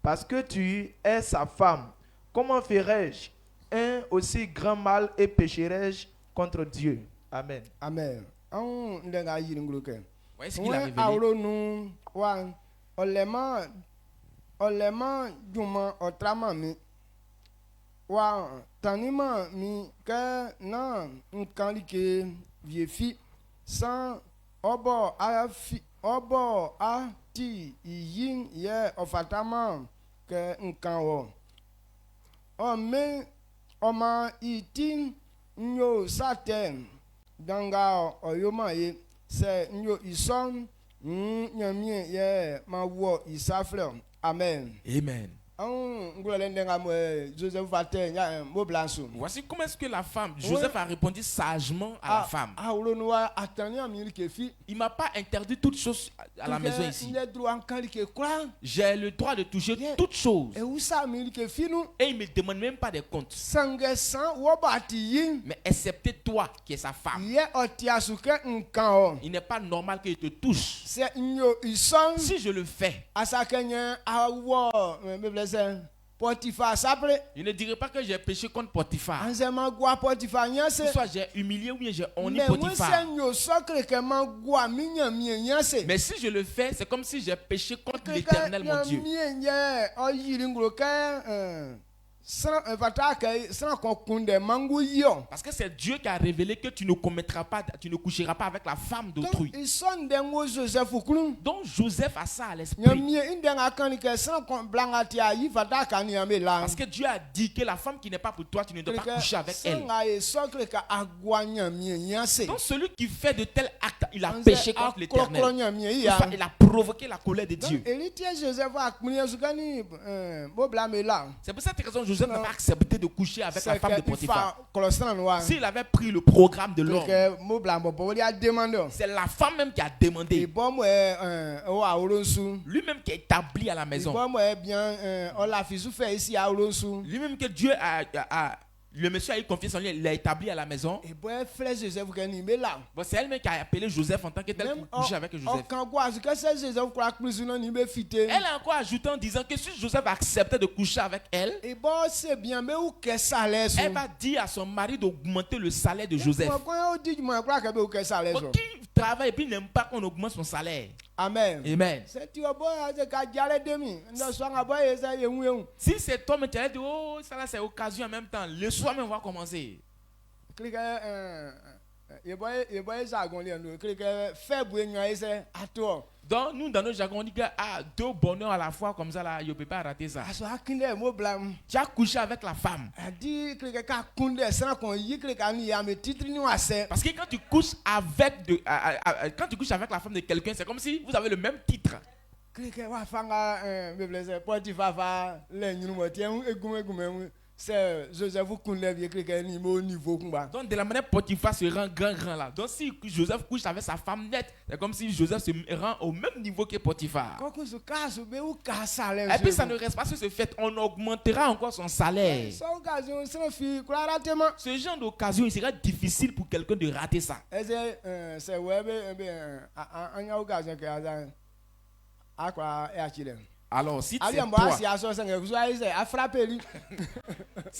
Parce que tu es sa femme, comment ferais-je un aussi grand mal et pécherais-je contre Dieu? Amen. Amen. Voyez ce qu'il a révélé. Tanima mi ka na nkanlike viefi san obo a ti yin ye ofatama ke nkan wo o me oma itin nyo saten danga oyoma ye se nyo ison nyamie ye ma wo isafle. Amen. Amen. Voici comment est-ce que la femme, Joseph a répondu sagement à la femme. Il ne m'a pas interdit toutes choses à la maison ici. J'ai le droit de toucher toutes choses. Et il ne me demande même pas de comptes. Mais excepté toi qui es sa femme. Il n'est pas normal qu'il te touche. Si je le fais, je ne dirais pas que j'ai péché contre Potiphar. Soit j'ai humilié ou bien j'ai honné Potiphar. Mais si je le fais, c'est comme si j'ai péché contre l'Éternel, mon Dieu. Parce que c'est Dieu qui a révélé que tu ne commettras pas, tu ne coucheras pas avec la femme d'autrui. Donc Joseph a ça à l'esprit. Parce que Dieu a dit que la femme qui n'est pas pour toi, tu ne dois pas coucher avec elle. Donc celui qui fait de tels actes, il a péché contre l'Éternel. Il a provoqué la colère de Dieu. C'est pour cette raison que Joseph n'a pas accepté de coucher avec la femme de Potiphar. S'il avait pris le programme de l'homme, c'est la femme même qui a demandé. Lui-même qui est établi à la maison. Lui-même que Dieu a le monsieur a eu confiance en lui, il l'a établi à la maison. Bon, c'est elle-même qui a appelé Joseph en tant que tel pour coucher avec Joseph. Elle a encore ajouté en disant que si Joseph acceptait de coucher avec elle, elle va dire à son mari d'augmenter le salaire de Joseph. Qui travaille et puis n'aime pas qu'on augmente son salaire. Amen. Amen. Si c'est toi, mais tu as dit, oh, ça là c'est occasion en même temps. Le soir même on va commencer. Donc nous dans notre jargon on dit que deux bonheurs à la fois comme ça là, je ne peux pas rater ça. Tu as couché avec la femme. Parce que quand tu couches avec la femme de quelqu'un, c'est comme si vous avez le même titre. c'est Joseph qui lève quelqu'un au niveau combat. Donc de la manière Potiphar se rend grand là. Donc si Joseph couche avec sa femme nette, c'est comme si Joseph se rend au même niveau que Potiphar. Et puis ça ne reste pas sur ce fait, on augmentera encore son salaire. Ce genre d'occasion, il sera difficile pour quelqu'un de rater ça. Alors, si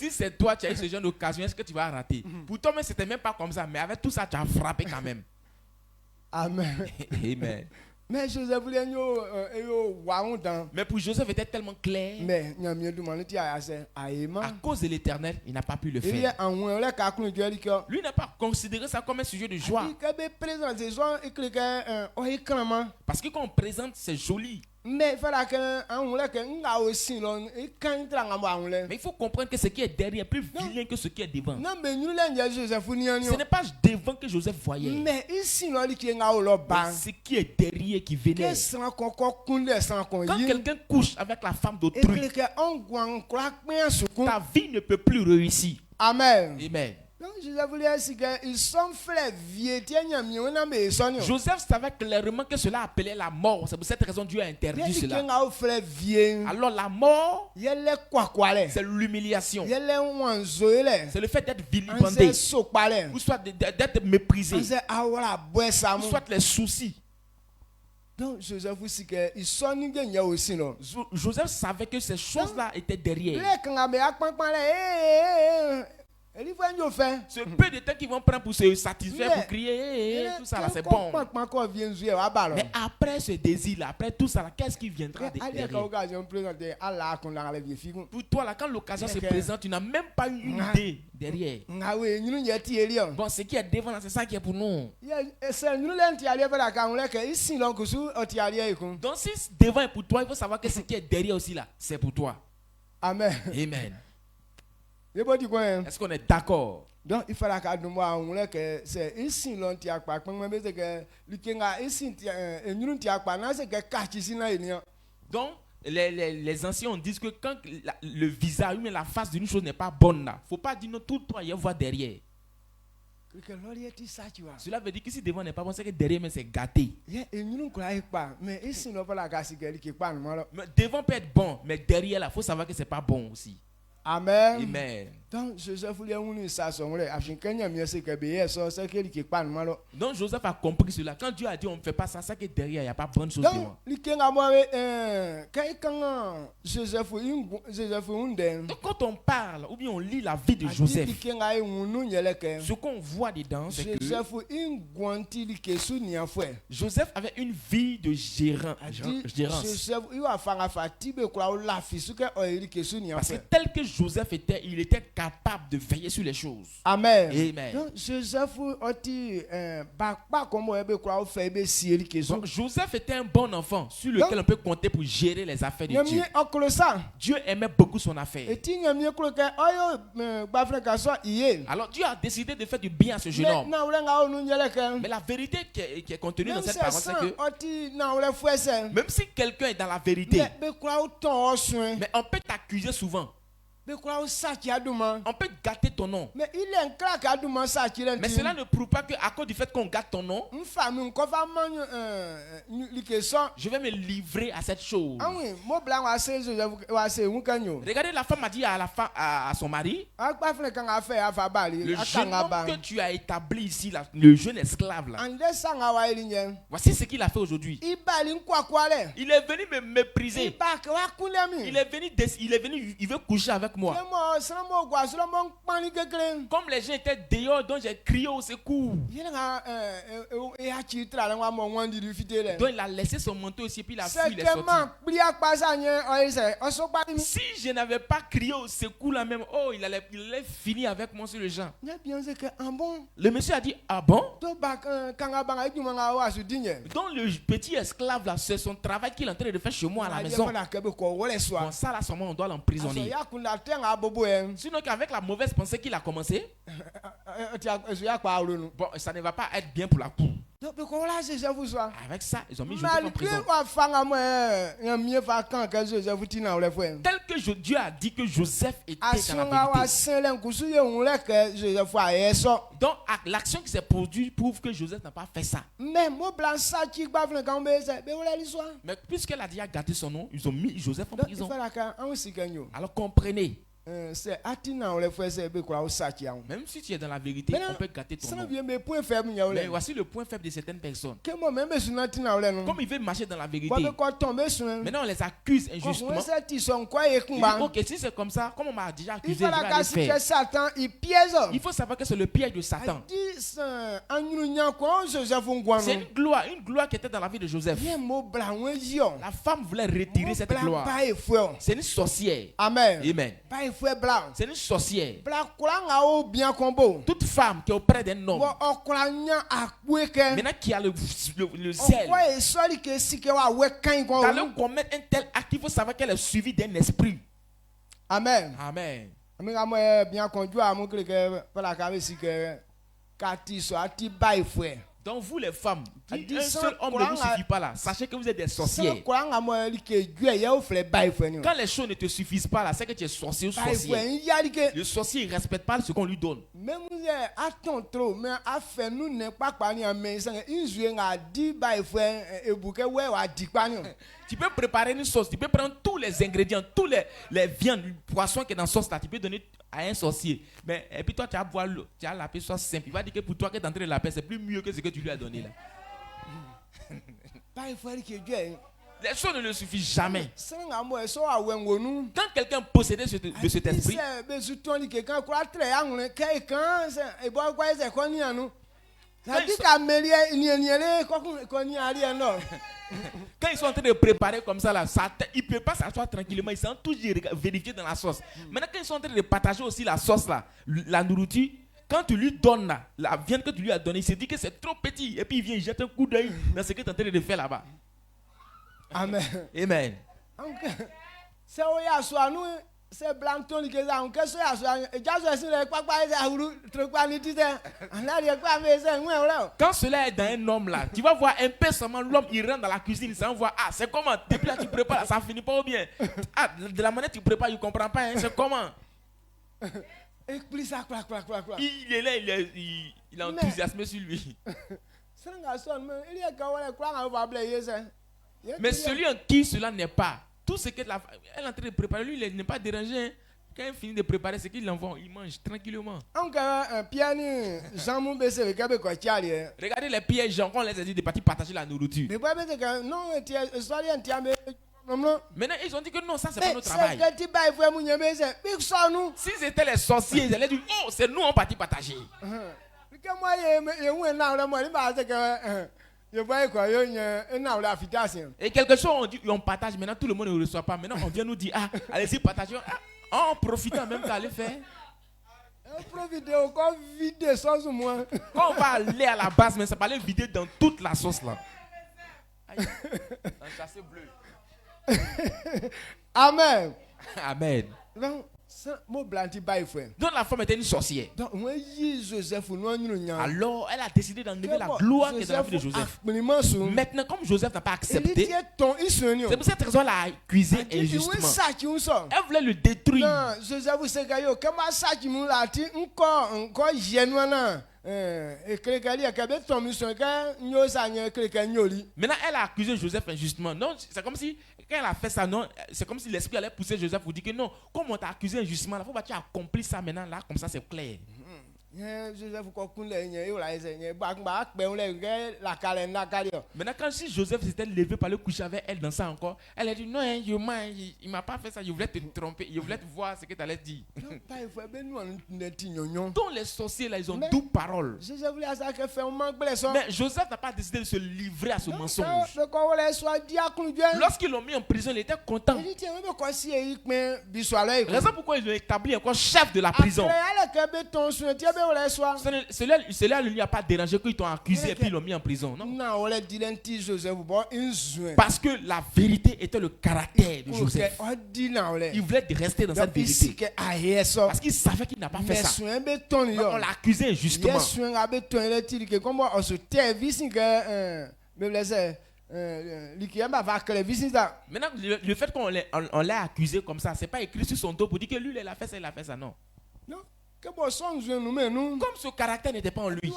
c'est toi qui as eu ce genre d'occasion, est-ce que tu vas rater? Pour toi, mais c'était même pas comme ça. Mais avec tout ça, tu as frappé quand même. Amen. Amen. Mais Joseph, mais pour Joseph, était tellement clair. À cause de l'Éternel, il n'a pas pu le faire. Lui n'a pas considéré ça comme un sujet de joie. Parce que quand on présente, c'est joli. Mais il faut comprendre que ce qui est derrière est plus vilain que ce qui est devant. Ce n'est pas devant que Joseph voyait. Mais ce qui est derrière qui venait. Quand quelqu'un couche avec la femme d'autrui, ta vie ne peut plus réussir. Amen. Amen. Joseph savait clairement que cela appelait la mort. C'est pour cette raison que Dieu a interdit cela. Alors la mort, c'est l'humiliation. C'est le fait d'être vilipendé. Ou soit d'être méprisé. Ou soit les soucis. Donc Joseph savait que ces choses-là étaient derrière. Ce peu de temps qu'ils vont prendre pour se satisfaire, pour crier, tout ça là, c'est bon. Mais après ce désir-là, après tout ça là, qu'est-ce qui viendra derrière? Pour toi là, quand l'occasion se présente, tu n'as même pas une idée derrière. Bon, ce qui est devant là, c'est ça qui est pour nous. Donc si devant est pour toi, il faut savoir que ce qui est derrière aussi là, c'est pour toi. Amen. Amen. Est-ce qu'on est d'accord? Donc il fallait que c'est ici donc les anciens disent que quand le visage ou la face d'une chose n'est pas bonne là, faut pas dire non, tout le temps il y a voir derrière. Cela veut dire que si devant n'est pas bon, c'est que derrière c'est gâté. Mais devant peut être bon, mais derrière là, faut savoir que c'est pas bon aussi. Amen. Amen. Donc Joseph a compris cela. Quand Dieu a dit on ne fait pas ça, c'est que derrière il n'y a pas bonne chose devant. Donc quand on parle ou bien on lit la vie de Joseph, ce qu'on voit dedans, c'est que Joseph avait une vie de gérance. Parce que tel que Joseph était, il était capable de veiller sur les choses. Amen. Amen. Donc, Joseph était un bon enfant sur lequel on peut compter pour gérer les affaires de Dieu. Dieu aimait beaucoup son affaire. Alors Dieu a décidé de faire du bien à ce jeune homme. Mais la vérité qui est contenue dans cette parole, c'est que même si quelqu'un est dans la vérité, mais on peut t'accuser souvent. On peut gâter ton nom. Mais cela ne prouve pas qu'à cause du fait qu'on gâte ton nom, je vais me livrer à cette chose. Regardez, la femme a dit à son mari, le jeune homme que tu as établi ici, là, le jeune esclave là, voici ce qu'il a fait aujourd'hui. Il est venu me mépriser. Il veut coucher avec moi. Comme les gens étaient dehors, donc j'ai crié au secours. Donc il a laissé son manteau ici, puis il a fui, il est sorti. Si je n'avais pas crié au secours là même, oh, il allait finir avec moi sur le champ. Le monsieur a dit, ah bon? Donc le petit esclave là, c'est son travail qu'il est en train de faire chez moi à la maison. Bon, ça là, seulement on doit l'emprisonner. Sinon qu'avec la mauvaise pensée qu'il a commencé, bon, ça ne va pas être bien pour la cour. Avec ça, ils ont mis Joseph en prison. Tel que Dieu a dit que Joseph était dans la vérité. Donc, l'action qui s'est produite prouve que Joseph n'a pas fait ça. Mais puisqu'elle a déjà gardé son nom, ils ont mis Joseph en prison. Alors comprenez. Même si tu es dans la vérité, on peut gâter ton nom. Mais voici le point faible de certaines personnes. Comme ils veulent marcher dans la vérité, maintenant on les accuse injustement. Ok, si c'est comme ça, comme on m'a déjà accusé, je vais aller faire. Il faut savoir que c'est le piège de Satan. C'est une gloire qui était dans la vie de Joseph. La femme voulait retirer cette gloire. C'est une sorcière. Amen. C'est une sorcière. Toute femme qui est auprès d'un homme, maintenant qui a le zèle, d'aller commettre un tel acte, il faut savoir qu'elle est suivie d'un esprit. Amen. Amen. Donc vous les femmes, un seul homme ne vous suffit pas là. Sachez que vous êtes des sorcières. Quand les choses ne te suffisent pas là, c'est que tu es sorcier ou sorcière. Le sorcier ne respecte pas ce qu'on lui donne. Tu peux préparer une sauce, tu peux prendre tous les ingrédients, tous les viandes, le poisson qui est dans la sauce là, tu peux donner à un sorcier. Mais et puis toi tu vas boire l'eau, tu vas laper soit simple. Il va dire que pour toi qui es en train de laper, c'est plus mieux que ce que tu lui as donné là. Les choses ne le suffisent jamais. Quand quelqu'un est possédé de cet esprit, quand ils sont en train de préparer comme ça là, ils ne peuvent pas s'asseoir tranquillement, ils sont toujours vérifier dans la sauce. Maintenant quand ils sont en train de partager aussi la sauce là, la nourriture, quand tu lui donnes là, la viande que tu lui as donnée, il se dit que c'est trop petit et puis il vient jeter un coup d'œil dans ce que tu es en train de faire là-bas. Amen. Amen. Quand cela est dans un homme là, tu vas voir un peu seulement l'homme, il rentre dans la cuisine, il s'en voit, ah c'est comment, depuis là tu prépares, ça finit pas bien. Ah, de la manière tu prépares, il comprend pas, hein, c'est comment. Il est là, il est enthousiasmé sur lui. Mais celui en qui cela n'est pas, tout ce qu'elle est en train de préparer, lui il n'est pas dérangé. Hein. Quand il finit de préparer ce qu'il envoie, il mange tranquillement. Regardez les pieds Jean, quand on les a dit de partir partager la nourriture. Maintenant ils ont dit que non, ça c'est pas notre travail. S'ils étaient les sorciers, ils allaient dire oh c'est nous on partit partager. Et quelque chose on dit on partage, maintenant tout le monde ne reçoit pas. Maintenant on vient nous dire ah allez-y partagez. En profitant même d'aller faire. Quand on va aller à la base, mais ça va aller vider dans toute la sauce là. Un chassé bleu. Amen. Amen. Donc la femme était une sorcière. Alors elle a décidé d'enlever la gloire qui est dans la vie de Joseph. Maintenant comme Joseph n'a pas accepté, c'est pour cette raison qu'elle a accusé injustement. Elle voulait le détruire. Maintenant elle a accusé Joseph injustement. Non, c'est comme si quand elle a fait ça, non, c'est comme si l'esprit allait pousser Joseph pour dire que non, comme on t'a accusé injustement, il faut que tu accomplisses ça maintenant là, comme ça c'est clair. Maintenant quand si Joseph s'était levé pour aller coucher avec elle dans ça encore, elle a dit non, il m'a pas fait ça, je voulais te tromper, je voulais te voir ce que tu allais dire. Donc les sorciers là, ils ont double parole. Mais Joseph n'a pas décidé de se livrer à ce mensonge. Lorsqu'ils l'ont mis en prison, il était content. Raison pourquoi ils l'ont établi encore chef de la prison. Cela ne lui a pas dérangé qu'ils t'ont accusé et puis ils l'ont mis en prison. Non. Parce que la vérité était le caractère de Joseph. Il voulait rester dans cette vérité. Parce qu'il savait qu'il n'a pas fait ça. Donc on l'a accusé injustement. Maintenant, le fait qu'on l'ait accusé comme ça, c'est pas écrit sur son dos pour dire que lui, il a fait ça, non. Non. Comme ce caractère n'était pas en lui,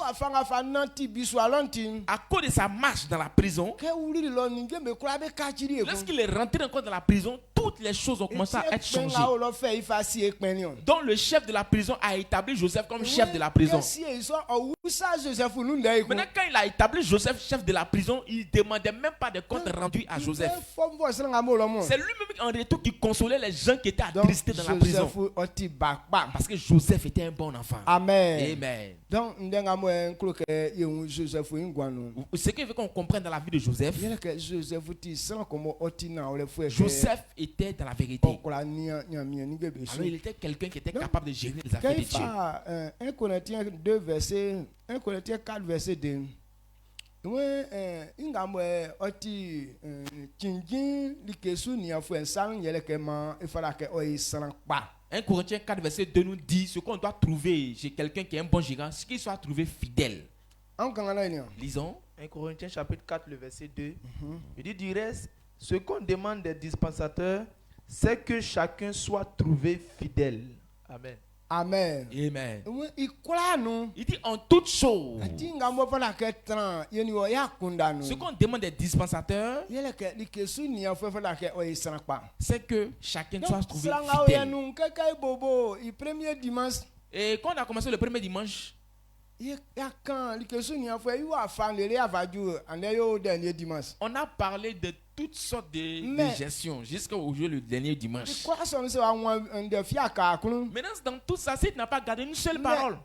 à cause de sa marche dans la prison, lorsqu'il est rentré encore dans la prison, toutes les choses ont commencé à être changées. Donc le chef de la prison a établi Joseph comme chef de la prison. Maintenant, quand il a établi Joseph chef de la prison, il ne demandait même pas de compte rendu à Joseph. C'est lui-même en retour qui consolait les gens qui étaient attristés dans la prison. Parce que Joseph était un bon enfant. Amen. Amen. Donc, ce qu'il veut qu'on comprenne dans la vie de Joseph, Joseph était dans la vérité. Alors, il était quelqu'un qui était capable de gérer les affaires de Dieu. 1 Corinthiens 2, verset 1 Corinthiens 4, verset 2. 1 Corinthiens 4, verset 2 nous dit ce qu'on doit trouver chez quelqu'un qui est un bon gérant, ce qu'il soit trouvé fidèle. Lisons. 1 Corinthiens chapitre 4, le verset 2. Il dit du reste, ce qu'on demande des dispensateurs, c'est que chacun soit trouvé fidèle. Amen. Amen. Amen. Il dit en toutes choses. Ce qu'on demande des dispensateurs, c'est que chacun soit trouvé fidèle. Et quand on a commencé le premier dimanche, on a parlé de toutes sortes de gestion jusqu'au jour le dernier dimanche. Maintenant, dans tout ça, si tu n'as pas gardé une seule parole,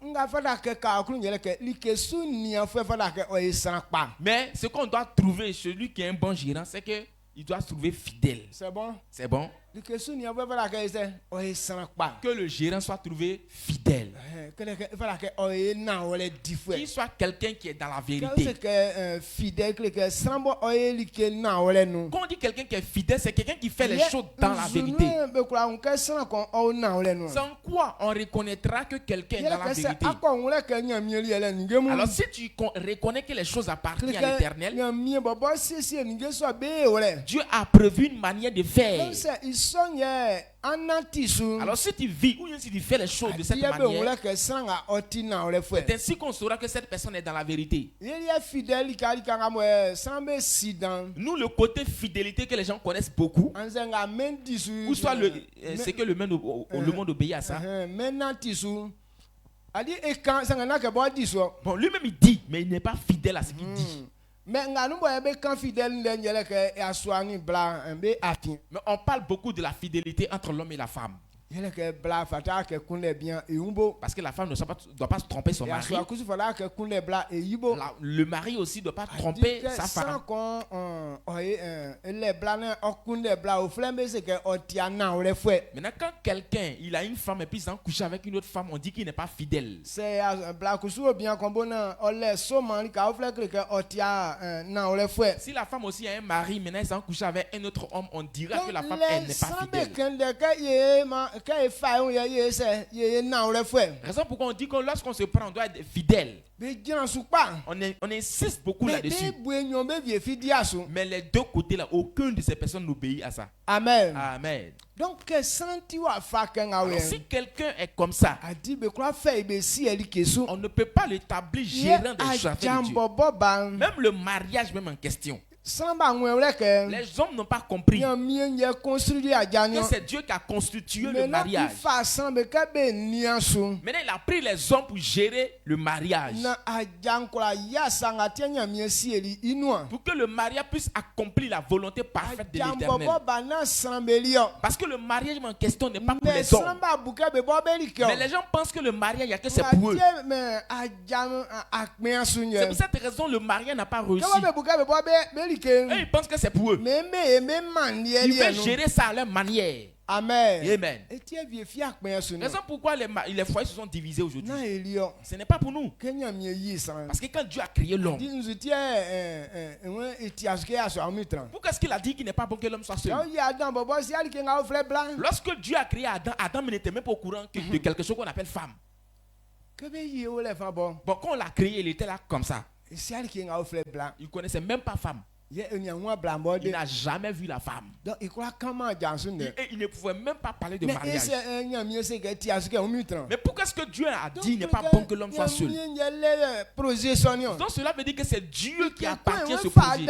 mais ce qu'on doit trouver, celui qui est un bon gérant, c'est qu'il doit se trouver fidèle. C'est bon? C'est bon? Que le gérant soit trouvé fidèle. Qu'il soit quelqu'un qui est dans la vérité. Quand on dit quelqu'un qui est fidèle, c'est quelqu'un qui fait les choses dans la vérité. Sans quoi on reconnaîtra que quelqu'un est dans la vérité. Alors si tu reconnais que les choses appartiennent à l'Éternel, Dieu a prévu une manière de faire. Alors si tu vis ou si tu fais les choses de cette manière, c'est ainsi qu'on saura que cette personne est dans la vérité. Nous, le côté fidélité que les gens connaissent beaucoup, ou soit c'est que le monde obéit à ça. Bon, lui-même il dit, mais il n'est pas fidèle à ce qu'il dit. Mais on parle beaucoup de la fidélité entre l'homme et la femme. Parce que la femme ne doit pas se tromper son mari. Le mari aussi ne doit pas tromper sa femme. Maintenant, quand quelqu'un il a une femme et puis il s'en couche avec une autre femme, on dit qu'il n'est pas fidèle. Si la femme aussi a un mari, maintenant il s'en couche avec un autre homme, on dira que la femme elle n'est pas fidèle. Raison pourquoi on dit que lorsqu'on se prend, on doit être fidèle. On insiste beaucoup là-dessus. Mais les deux côtés là, aucune de ces personnes n'obéit à ça. Amen. Amen. Donc, alors, si quelqu'un est comme ça, on ne peut pas l'établir gérant des choses de Dieu. Même le mariage même en question. Les hommes n'ont pas compris que c'est Dieu qui a constitué le mariage. Maintenant, il a pris les hommes pour gérer le mariage. Pour que le mariage puisse accomplir la volonté parfaite de l'Éternel. Parce que le mariage en question n'est pas pour les hommes. Mais les gens pensent que le mariage, il n'y a que c'est pour eux. C'est pour cette raison que le mariage n'a pas réussi. Et ils pensent que c'est pour eux. Ils veulent gérer ça à leur manière. Amen. Amen. Raison pourquoi les foyers se sont divisés aujourd'hui. Ce n'est pas pour nous. Parce que quand Dieu a créé l'homme, pourquoi est-ce qu'il a dit qu'il n'est pas bon que l'homme soit seul? Lorsque Dieu a créé Adam, Adam n'était même pas au courant de quelque chose qu'on appelle femme. Bon, quand on l'a créé, il était là comme ça. Il ne connaissait même pas femme. Il n'a jamais vu la femme. Et il ne pouvait même pas parler de mariage. Mais pourquoi est-ce que Dieu a dit qu'il n'est pas bon que l'homme soit seul? Donc cela veut dire que c'est Dieu qui appartient à ce projet.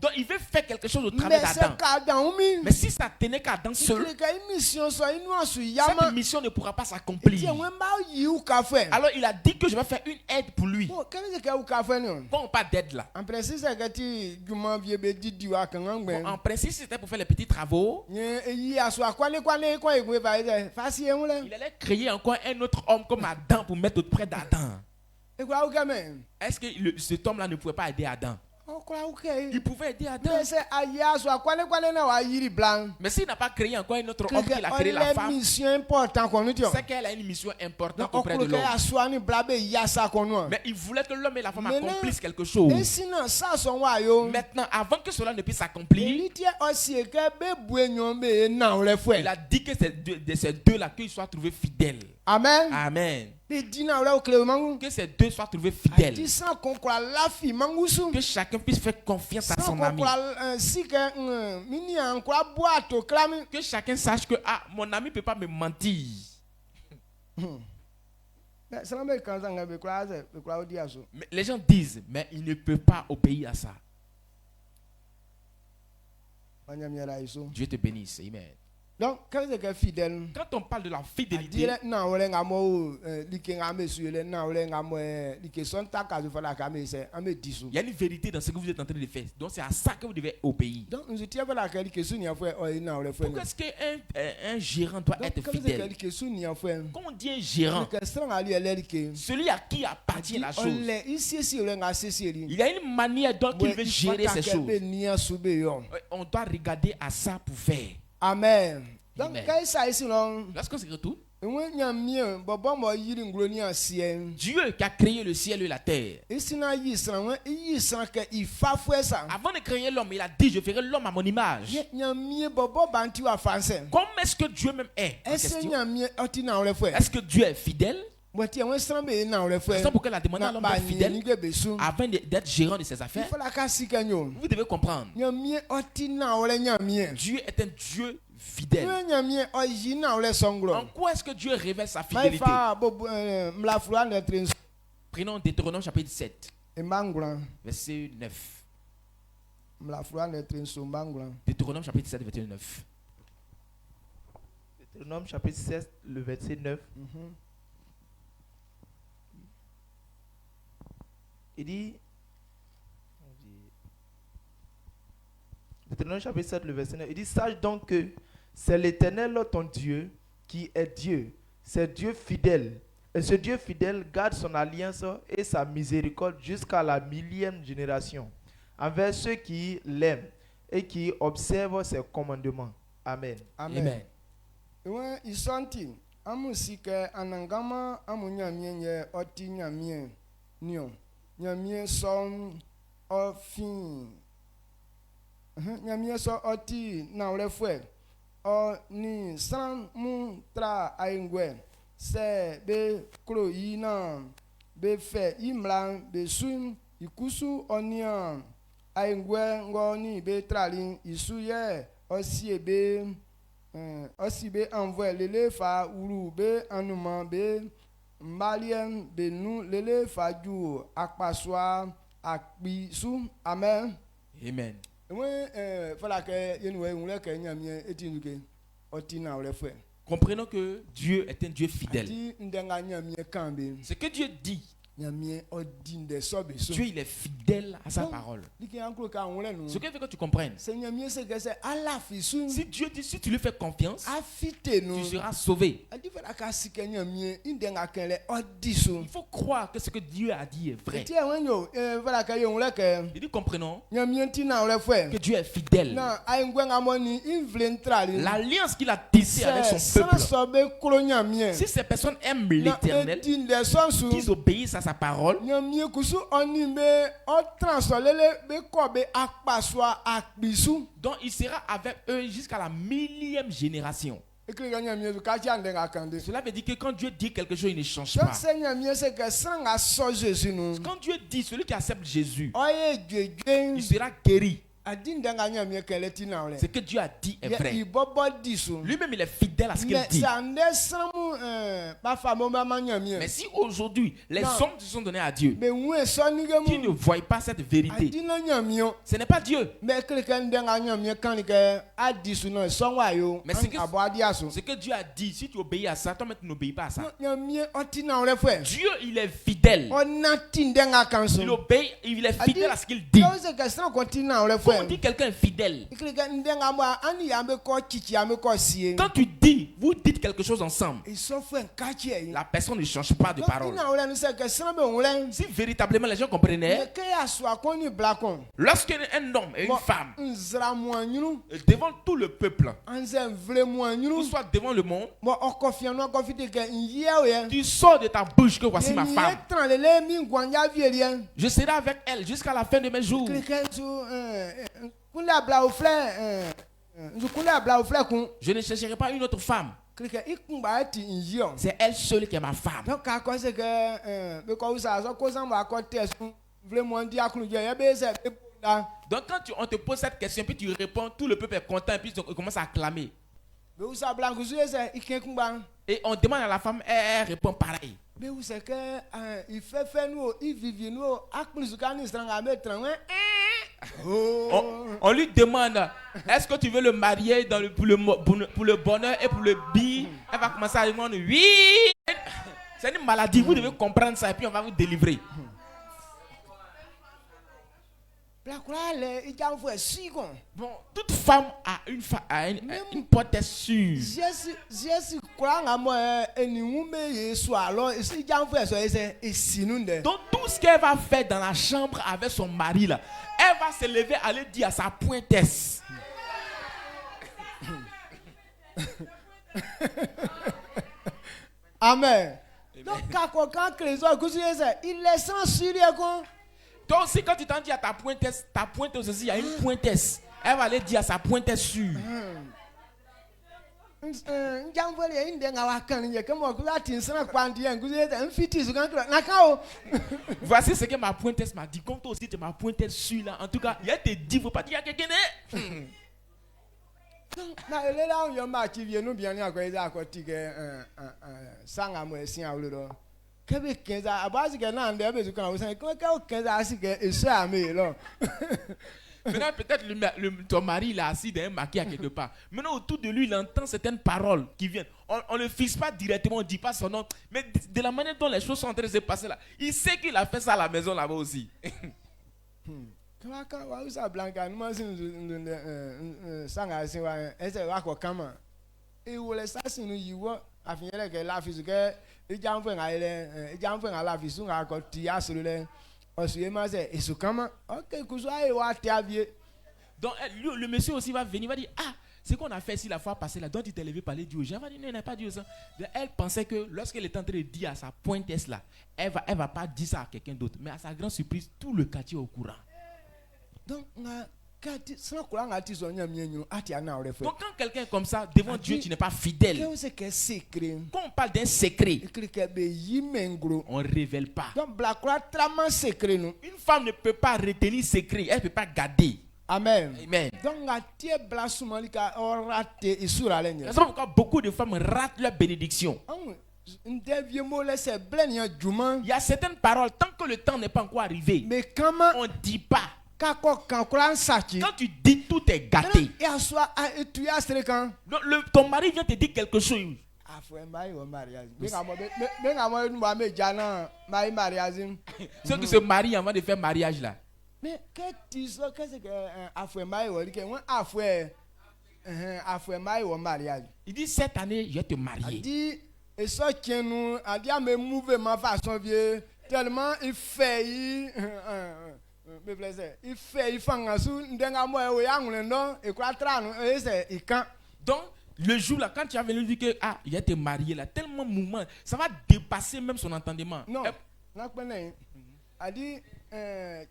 Donc il veut faire quelque chose au travers d'Adam. Mais si ça tenait qu'à Adam seul, cette mission ne pourra pas s'accomplir. Alors il a dit que je vais faire une aide pour lui. Bon, pas d'aide là. En principe, c'était pour faire les petits travaux. Il allait créer encore un autre homme comme Adam pour mettre auprès d'Adam. Est-ce que cet homme-là ne pouvait pas aider Adam? Il pouvait aider Adam. Mais s'il n'a pas créé encore un autre homme qu'il a créé la femme, c'est qu'elle a une mission importante auprès de l'homme. Mais il voulait que l'homme et la femme accomplissent quelque chose. Maintenant, avant que cela ne puisse s'accomplir, il a dit que ces deux-là, qu'ils soient trouvés fidèles. Amen. Amen. Que ces deux soient trouvés fidèles. Que chacun puisse faire confiance à son ami. Que chacun sache que mon ami ne peut pas me mentir. Mais les gens disent, mais il ne peut pas obéir à ça. Dieu te bénisse. Amen. Donc, quand on parle de la fidélité, il y a une vérité dans ce que vous êtes en train de faire. Donc, c'est à ça que vous devez obéir. Pourquoi est-ce qu'un gérant doit être fidèle? Quand on dit un gérant, celui à qui appartient la chose, il y a une manière dont il veut gérer ces choses. On doit regarder à ça pour faire. Amen. Donc, lorsqu'on se retrouve, Dieu qui a créé le ciel et la terre, avant de créer l'homme, il a dit, je ferai l'homme à mon image. Comment est-ce que Dieu même est? Est-ce que Dieu est fidèle? C'est pourquoi il a demandé à l'homme d'être fidèle avant d'être gérant de ses affaires. Vous devez comprendre. Dieu est un Dieu fidèle. En quoi est-ce que Dieu révèle sa fidélité? Prenons Deutéronome chapitre 7, verset 9. Deutéronome chapitre 7, verset 9. Deutéronome chapitre 7, le verset 9. Il dit, Deutéronome chapitre 7, le verset 9, il dit, sache donc que c'est l'Éternel ton Dieu qui est Dieu, c'est Dieu fidèle. Et ce Dieu fidèle garde son alliance et sa miséricorde jusqu'à la 1000e génération, envers ceux qui l'aiment et qui observent ses commandements. Amen. Amen. Ouais, ils sont amusike anangama amunyamie oti nyamie nion. Nyamie son ofin nyamie so oti na olefwe o ni san mu tra aingwe se be kro yi na be fe imlan be sun ikusu onian aingwe ngo ni be trali isuye osie be envoie lele fa uru be anuma be Malien de nous lele faju akpaswa akbisu. Amen. Amen. Comprenons que Dieu est un Dieu fidèle. Ce que Dieu dit, Dieu, il est fidèle à sa parole. Ce qui fait que tu comprennes. Si Dieu dit, si tu lui fais confiance, tu seras sauvé. Il faut croire que ce que Dieu a dit est vrai. Il dit, comprenons que Dieu est fidèle. L'alliance qu'il a tissée avec son peuple. Si ces personnes aiment l'Éternel, qu'ils obéissent à sa parole, donc il sera avec eux jusqu'à la 1000e génération. Cela veut dire que quand Dieu dit quelque chose, il ne change pas. Quand Dieu dit, celui qui accepte Jésus, il sera guéri. Ce que Dieu a dit est vrai. Lui-même, il est fidèle à ce qu'il dit. Mais si aujourd'hui, les hommes se sont donnés à Dieu, qui ne voient pas cette vérité, ce n'est pas Dieu. Mais ce que Dieu a dit, si tu obéis à ça, toi, tu n'obéis pas à ça. Dieu, il est fidèle. Il obéit, il est fidèle à ce qu'il dit. On dit quelqu'un est fidèle. Quand tu dis, vous dites quelque chose ensemble, la personne ne change pas de parole. Si véritablement les gens comprenaient, lorsqu'un homme et une femme devant tout le peuple, ou soit devant le monde, tu sors de ta bouche que voici ma femme. Je serai avec elle jusqu'à la fin de mes jours. Je ne chercherai pas une autre femme. C'est elle seule qui est ma femme. Donc quand on te pose cette question, puis tu réponds, tout le peuple est content, puis on commence à acclamer. Et on demande à la femme, elle répond pareil. On lui demande, est-ce que tu veux le marier pour le bonheur et pour le bi? Elle va commencer à répondre, oui. C'est une maladie, vous devez comprendre ça et puis on va vous délivrer. Bon, toute femme a une hypothèse sûre. Donc tout ce qu'elle va faire dans la chambre avec son mari là, elle va se lever, aller dire à sa pointesse. Amen. Donc quand il est sans sérieux. Donc si quand tu t'en dis à ta pointesse aussi, il y a une pointesse. Elle va aller dire à sa pointesse sûre. Voici ce que ma pointesse m'a dit. Comme toi aussi tu es ma pointesse sûre là. En tout cas, il y a des dit, il ne faut pas dire à quelqu'un. Maintenant, peut-être ton mari il est assis dans un maquis quelque part. Maintenant, autour de lui, il entend certaines paroles qui viennent. On ne le fixe pas directement, on ne dit pas son nom. Mais de la manière dont les choses sont en train de se passer là, il sait qu'il a fait ça à la maison là-bas aussi. Donc le monsieur aussi va venir, il va dire, ah, ce qu'on a fait ici la fois passée là, dont tu t'es levé parler Dieu. J'ai dit, non, il n'a pas dit ça. Elle pensait que lorsqu'elle est en train de dire à sa pointesse là, elle va pas dire ça à quelqu'un d'autre. Mais à sa grande surprise, tout le quartier est au courant. Donc quand quelqu'un est comme ça, devant Dieu, tu n'es pas fidèle. Quand on parle d'un secret, on ne révèle pas. Une femme ne peut pas retenir secret, elle ne peut pas garder. Amen. Amen. C'est pourquoi beaucoup de femmes ratent leur bénédiction. Il y a certaines paroles, tant que le temps n'est pas encore arrivé, on ne dit pas. Quand tu dis, tout est gâté. Donc, ton mari vient te dire quelque chose. Ceux qui se marient avant de faire mariage là. Mais qu'est-ce que Il dit cette année je vais te marier. Il dit et ça tient nous a dit à me mouvement façon vieux tellement il fait me plaisir il fait il fanga sou ndenga mo e ya ngulendo e kwa tra no e c'est il quand. Donc le jour là quand tu as venu dire que ah il va te marier là tellement mouvement ça va dépasser même son entendement. Non n'a pas né a dit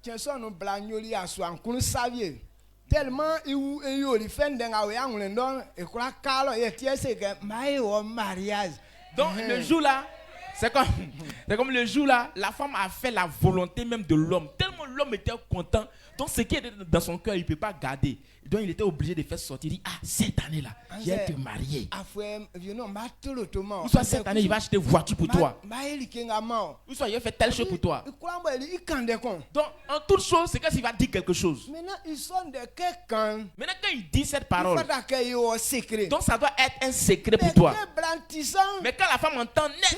tiens ça no blagnoli aso ankun savie tellement il fait ndenga o ya ngulendo e kwa kalo e tie c'est que mariage. Donc le jour là c'est comme le jour là, la femme a fait la volonté même de l'homme. Tellement l'homme était content. Donc ce qui était dans son cœur, il ne peut pas garder. Donc il était obligé de faire sortir. Il dit, ah, cette année-là, je vais te marier. Ou soit cette année, il va acheter une voiture pour toi. Ou soit il va faire telle chose pour toi. Donc en toute chose, c'est qu'il va dire quelque chose. Maintenant quand il dit cette parole, donc ça doit être un secret pour toi. Mais quand la femme entend net,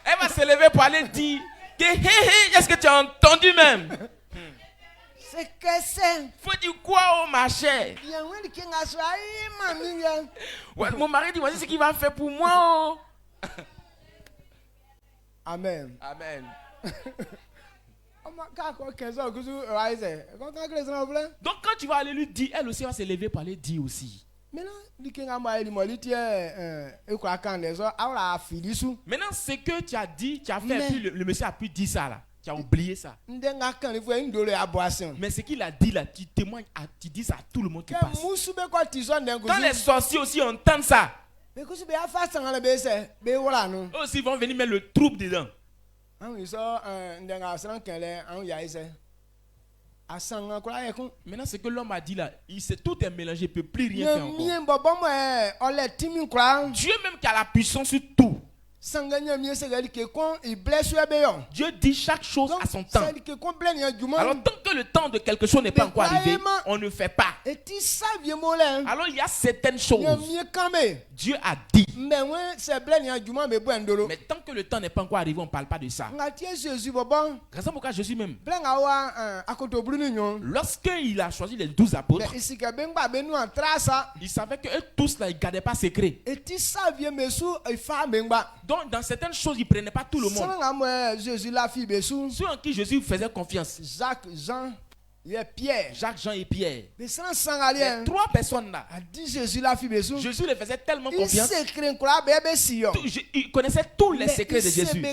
elle va se lever pour aller dire que est-ce que tu as entendu même? C'est que c'est. Faut dire quoi oh ma chère? Ouais, mon mari dit voici ce qu'il va faire pour moi. Oh. Amen. Amen. Donc quand tu vas aller lui dire, elle aussi va se lever pour aller dire aussi. Maintenant, ce que tu as dit, tu as fait, puis le monsieur a pu dire ça là. Tu as oublié ça. Mais ce qu'il a dit là, tu témoignes, tu dis ça à tout le monde qui passe. Quand les sorciers aussi entendent ça, eux aussi vont venir mettre le trouble dedans. Maintenant, ce que l'homme a dit là, tout est mélangé, il ne peut plus rien faire encore. Dieu même qui a la puissance sur tout. Dieu dit chaque chose à son temps. Alors tant que le temps de quelque chose n'est pas encore arrivé, on ne fait pas. Alors il y a certaines choses. Dieu a dit. Mais tant que le temps n'est pas encore arrivé, on ne parle pas de ça. Raison pourquoi Jésus même, lorsqu'il a choisi les 12 apôtres, il savait que eux tous là, ils ne gardaient pas secret. Donc dans certaines choses, il ne prenait pas tout le monde. Ceux en qui Jésus faisait confiance. Jacques, Jean et Pierre. Les 3 personnes là. Jésus les faisait tellement confiance. Il connaissait tous les secrets de Jésus.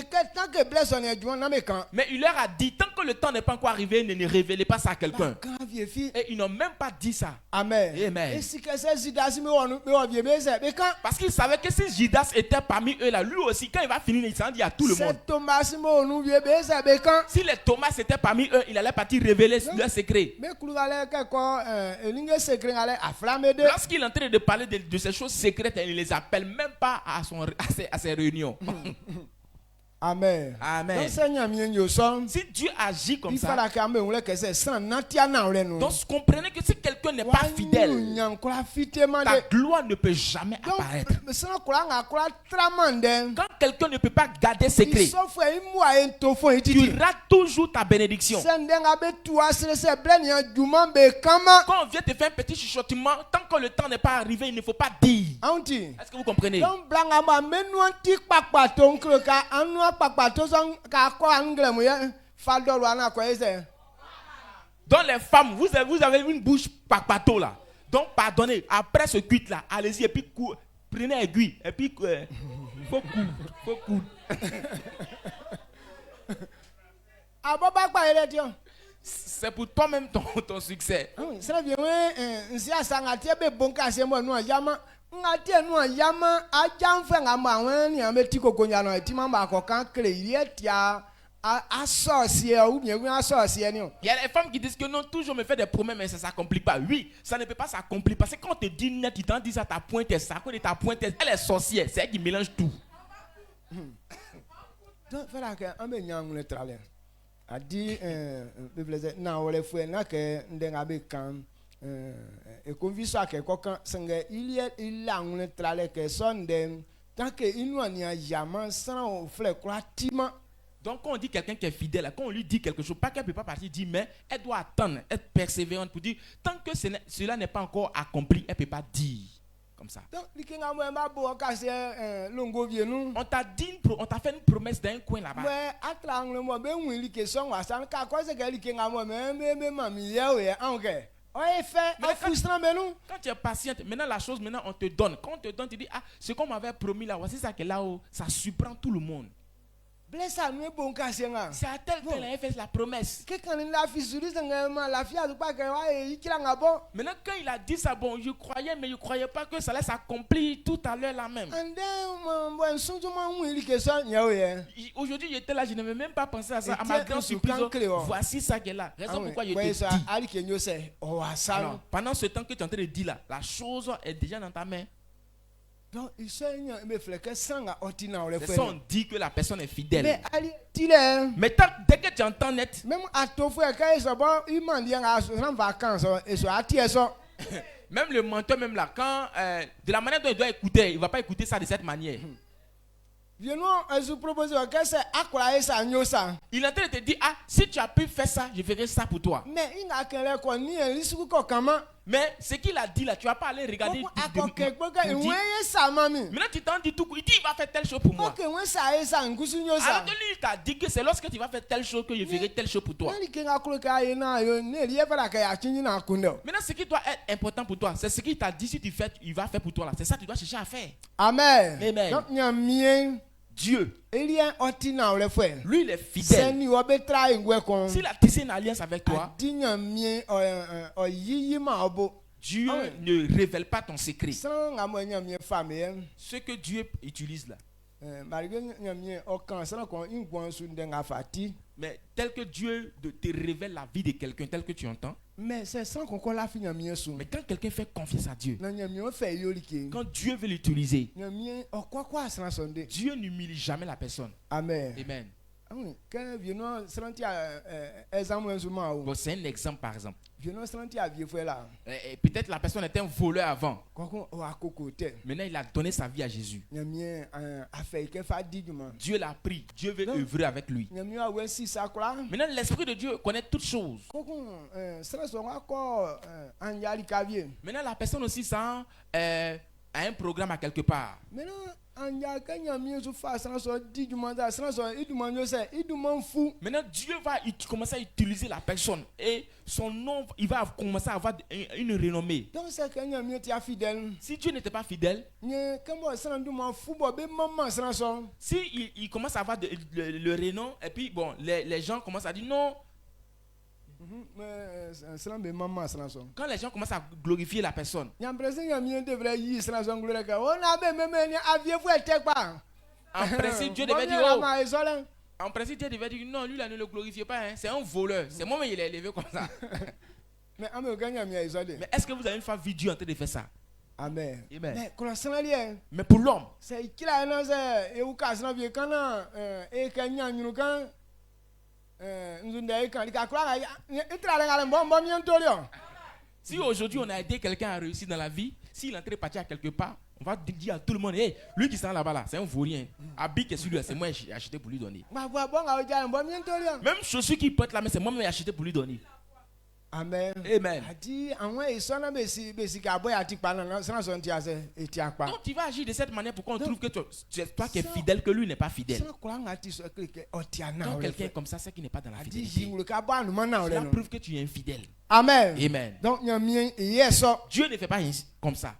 Mais il leur a dit, tant que le temps n'est pas encore arrivé, ne révélez pas ça à quelqu'un. Et ils n'ont même pas dit ça. Amen. Amen. Parce qu'ils savaient que si Judas était parmi eux là, lui aussi, quand il va finir, il s'en dit à tout le monde. Si les Thomas étaient parmi eux, il allait partir révéler leur secret. Lorsqu'il est en train de parler de ces choses secrètes, il ne les appelle même pas à ses réunions. Amen. Amen. Si Dieu agit comme ça, donc comprenez que si quelqu'un n'est pas fidèle, ta gloire ne peut jamais apparaître. Quand quelqu'un ne peut pas garder secret, tu rates toujours ta bénédiction. Quand on vient te faire un petit chuchotement, tant que le temps n'est pas arrivé, il ne faut pas dire. Est-ce que vous comprenez? Donc les femmes, vous avez une bouche papato là. Donc pardonnez, après ce cuite là, allez-y et puis prenez aiguille et puis faut coudre. C'est pour toi-même ton succès. Il y a les femmes qui disent que non, toujours me fait des promesses, mais ça ne s'accomplit pas. Oui, ça ne peut pas s'accomplir parce que quand on te dit net, ils t'en disent à ta pointe, ça, quand ta pointe, elle est sorcière, c'est elle qui mélange tout. et qu'on vit ça que quand il a un travail que sonne tant que il nous a jamais sans faire relativement. Donc quand on dit quelqu'un qui est fidèle, quand on lui dit quelque chose, pas qu'elle peut pas partir dire, mais elle doit attendre, être persévérante pour dire, tant que cela n'est pas encore accompli, elle peut pas dire comme ça. On t'a dit, on t'a fait une promesse d'un coin là-bas. Quand tu es patiente, maintenant la chose, maintenant on te donne. Quand on te donne, tu dis, ah, ce qu'on m'avait promis là, voici ça que là-haut, ça surprend tout le monde. C'est à tel qu'elle avait fait la promesse. Maintenant quand il a dit ça, bon, je croyais, mais je ne croyais pas que ça allait s'accomplir tout à l'heure là même. Aujourd'hui j'étais là, je n'avais même pas pensé à ça. À ma grande surprise, voici ça qui est là. Raison pourquoi je te dis. Alors, pendant ce temps que tu es en train de dire là, la chose est déjà dans ta main. Donc, c'est ça on dit que la personne est fidèle. Mais dès que tu entends net, même à ton frère, quand il m'a dit en vacances, même le menteur, même là, quand de la manière dont il doit écouter, il ne va pas écouter ça de cette manière. Il est en train de te dire, ah, si tu as pu faire ça, je ferai ça pour toi. Mais ce qu'il a dit là, tu ne vas pas aller regarder. Maintenant tu t'en dis tout, il dit il va faire telle chose pour moi. Alors que lui il t'a dit que c'est lorsque tu vas faire telle chose que je ferai telle chose pour toi. Maintenant ce qui doit être important pour toi, c'est ce qu'il t'a dit, si tu fais, il va faire pour toi là. C'est ça que tu dois chercher à faire. Amen. Amen. Dieu, lui il est fidèle. S'il a tissé une alliance avec toi, Dieu ne révèle pas ton secret. Ce que Dieu utilise là. Mais tel que Dieu te révèle la vie de quelqu'un, tel que tu entends. Mais quand quelqu'un fait confiance à Dieu, quand Dieu veut l'utiliser, Dieu n'humilie jamais la personne. Amen. Amen. Bon, c'est un exemple par exemple. Peut-être la personne était un voleur avant. Maintenant il a donné sa vie à Jésus. Dieu l'a pris. Dieu veut œuvrer avec lui. Maintenant l'Esprit de Dieu connaît toutes choses. Maintenant la personne aussi a un programme à quelque part. Maintenant Dieu va commencer à utiliser la personne et son nom, il va commencer à avoir une renommée. Donc si Dieu n'était pas fidèle, si il commence à avoir le renom et puis bon, les gens commencent à dire non. Quand les gens commencent à glorifier la personne, en principe Dieu devait dire en principe Dieu devait dire non, lui là ne le glorifiez pas, hein. C'est un voleur. C'est moi mais il est élevé comme ça. Mais est-ce que vous avez une fois vu Dieu en train de faire ça? Amen. Amen. Mais pour l'homme, si aujourd'hui on a aidé quelqu'un à réussir dans la vie, s'il est en train de partir à quelque part, on va dire à tout le monde, hey, lui qui sent là-bas là, c'est un vaurien. Habit que celui-là, c'est moi qui ai acheté pour lui donner. Même chaussures qui porte là, mais c'est moi qui ai acheté pour lui donner. Amen. Amen. Donc tu vas agir de cette manière pour qu'on trouve que c'est toi qui es fidèle, que lui n'est pas fidèle. Quand quelqu'un est comme ça, c'est qu'il n'est pas dans la fidélité. Cela prouve que tu es infidèle. Amen. Amen. Donc Dieu ne fait pas comme ça.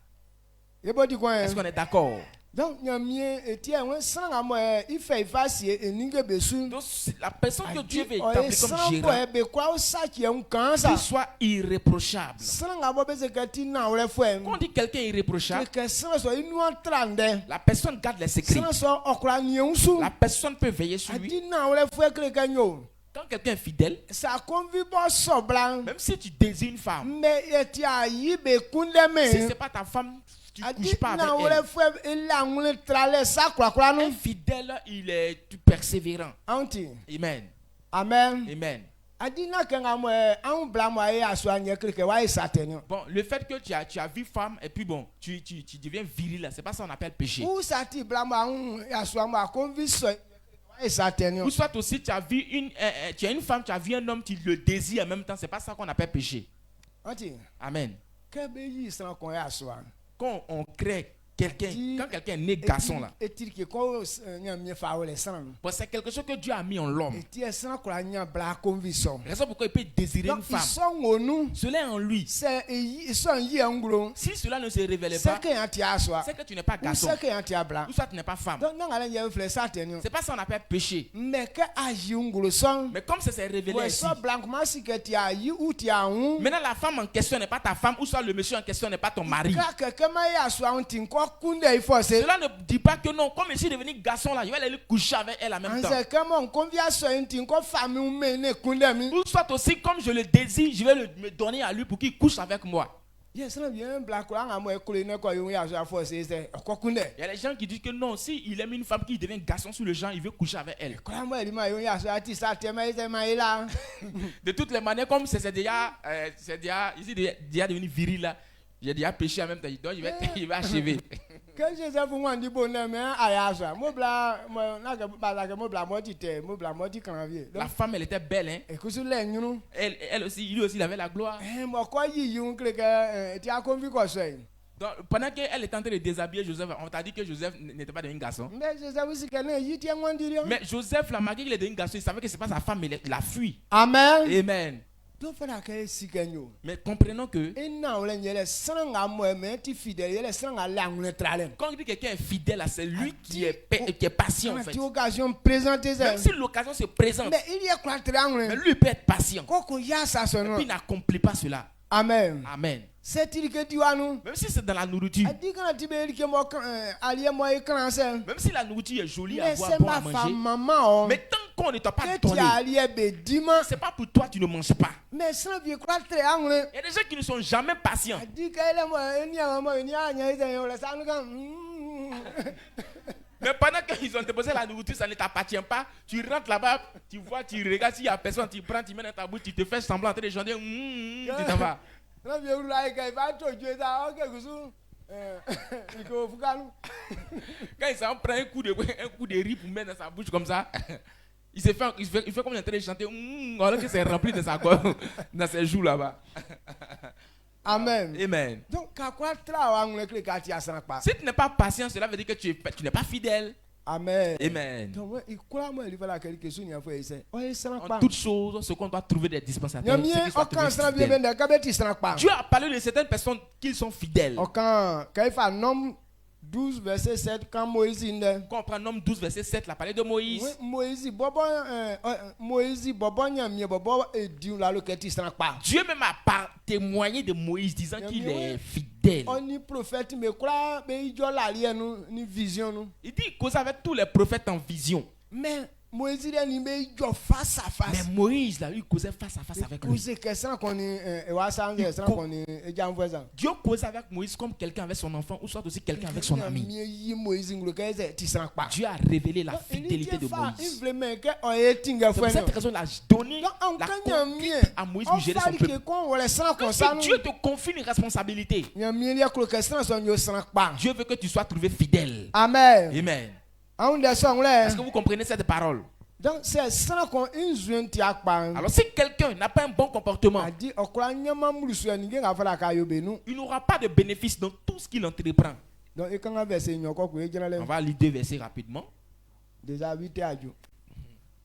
Est-ce qu'on est d'accord? Donc la personne que Dieu veut établir comme gérant, qu'il soit irréprochable. Quand on dit quelqu'un est irréprochable, la personne garde les secrets. La personne peut veiller sur lui. Quand quelqu'un est fidèle, même si tu désires une femme, si ce n'est pas ta femme, tu ne couches pas avec elle. Un fidèle, il est persévérant. Amen. Amen. Amen. Amen. Bon, le fait que tu as vu femme et puis bon, tu deviens viril là, c'est pas ça qu'on appelle péché. Ou soit aussi tu as vu une femme, tu as vu un homme, tu le désires en même temps, c'est pas ça qu'on appelle péché. Amen. Quand on crée quelqu'un, quand quelqu'un est né garçon là, c'est quelque chose que Dieu a mis en l'homme. Raison pourquoi il peut désirer une femme. Cela est en lui. Si cela ne se révélait pas, c'est que tu n'es pas garçon. Ou soit tu n'es pas femme. C'est pas ça qu'on appelle péché. Mais comme ça s'est révélé ici, maintenant la femme en question n'est pas ta femme, ou soit le monsieur en question n'est pas ton mari. Cela ne dit pas que non, comme je suis devenu garçon là, je vais aller coucher avec elle en même temps. Ou soit aussi, comme je le désire, je vais me donner à lui pour qu'il couche avec moi. Il y a les gens qui disent que non, si il aime une femme qui devient garçon sur le genre, il veut coucher avec elle. De toutes les manières, comme c'est déjà devenu viril là, j'ai déjà péché en même temps, donc il va achever. La femme, elle était belle, hein? Elle aussi, lui aussi, il avait la gloire. Donc, pendant qu'elle était en train de déshabiller Joseph, on t'a dit que Joseph n'était pas devenu garçon. Mais Joseph, la malgré qu'il est devenu garçon, il savait que ce n'est pas sa femme, mais il a fui. Amen. Amen. Mais comprenons que quand on dit que quelqu'un est fidèle, c'est lui qui est patient en fait. Même si l'occasion se présente, mais lui peut être patient. Et puis il n'accomplit pas cela. Amen. Amen. Même si c'est dans la nourriture. Même si la nourriture est jolie à voir, bon à manger. Mais tant qu'on ne t'a pas donné, c'est pas pour toi tu ne manges pas. Il y a des gens qui ne sont jamais patients. Mais pendant qu'ils ont déposé la nourriture, ça ne t'appartient pas. Tu rentres là-bas, tu vois, tu regardes s'il n'y a personne, tu prends, tu mets dans ta bouche, tu te fais semblant en train de chanter, tu t'en vas. Quand il s'en prend un coup de riz pour mettre dans sa bouche comme ça, il fait comme il est en train de chanter, alors que c'est rempli de sa gorge, dans ses joues là-bas. Amen. Amen. Donc, si tu n'es pas patient, cela veut dire que tu n'es pas fidèle. Amen. Amen. En toutes choses, ce qu'on doit trouver des dispensateurs. Dieu a parlé de certaines personnes qui sont fidèles. Quand 12 verset 7 quand Moïse quand on prend Nom 12 verset 7, la parole de Moïse. Dieu même a témoigné de Moïse disant qu'il est fidèle. Il dit qu'il cause avec tous les prophètes en vision. Mais Moïse là, il causait face à face avec lui. Dieu causait avec Moïse comme quelqu'un avec son enfant ou soit aussi quelqu'un avec son ami. Dieu a révélé la fidélité de Moïse. C'est pour cette raison qu'il a donné la conduite à Moïse pour gérer son peuple. Si Dieu te confie une responsabilité, Dieu veut que tu sois trouvé fidèle. Amen. Amen. Est-ce que vous comprenez cette parole? Alors si quelqu'un n'a pas un bon comportement, il n'aura pas de bénéfice dans tout ce qu'il entreprend. On va lire 2 versets rapidement.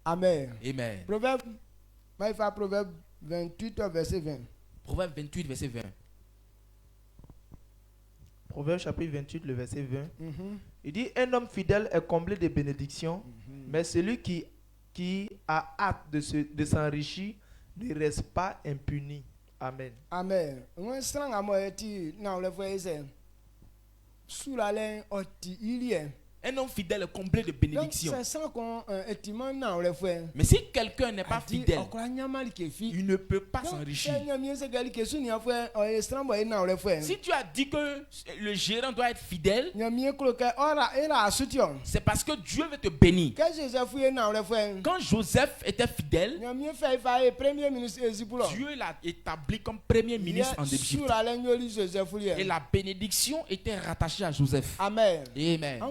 Amen. Amen. Proverbe 28 verset 20. Proverbe 28 verset 20. Proverbe chapitre 28, le verset 20. Il dit, un homme fidèle est comblé de bénédictions, mais celui qui a hâte de s'enrichir ne reste pas impuni. Amen. Amen. Un homme fidèle est comblé de bénédictions. Mais si quelqu'un n'est pas fidèle, il ne peut pas s'enrichir. Si tu as dit que le gérant doit être fidèle, c'est parce que Dieu veut te bénir. Quand Joseph était fidèle, Dieu l'a établi comme premier ministre en Égypte. Et la bénédiction était rattachée à Joseph. Amen. Amen.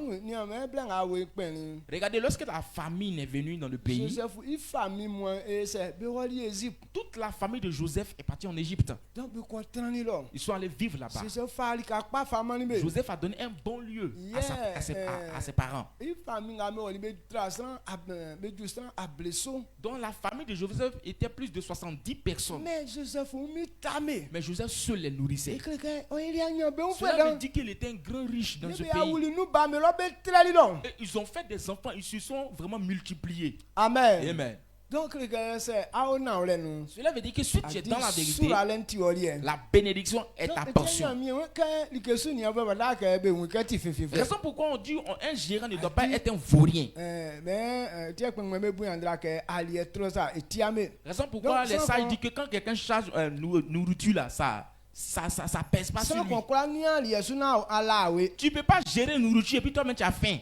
Regardez, lorsque la famine est venue dans le pays, toute la famille de Joseph est partie en Égypte. Ils sont allés vivre là-bas. Joseph a donné un bon lieu à ses parents. Donc la famille de Joseph était plus de 70 personnes. Mais Joseph seul les nourrissait. Cela veut dire qu'il était un grand riche dans ce pays. Et ils ont fait des enfants, ils se sont vraiment multipliés. Amen. Amen. Donc, cela veut dire que si tu es dans la vérité, la bénédiction est ta portion. Raison pourquoi on dit un gérant ne doit pas être un vaurien. Raison pourquoi les sages disent que quand quelqu'un charge nourriture là, ça pèse pas sur lui. Tu ne peux pas gérer une nourriture et puis toi-même tu as faim.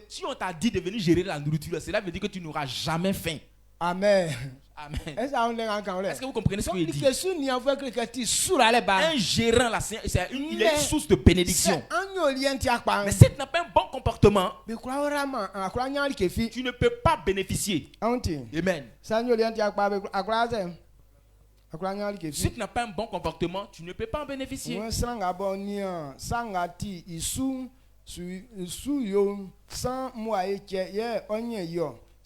Si on t'a dit de venir gérer la nourriture, cela veut dire que tu n'auras jamais faim. Amen. Amen. Est-ce que vous comprenez ce qu'il dit? Un gérant là, il est une source de bénédiction. Mais si tu n'as pas un bon comportement, tu ne peux pas bénéficier. Amen. Si tu n'as pas un bon comportement, tu ne peux pas en bénéficier.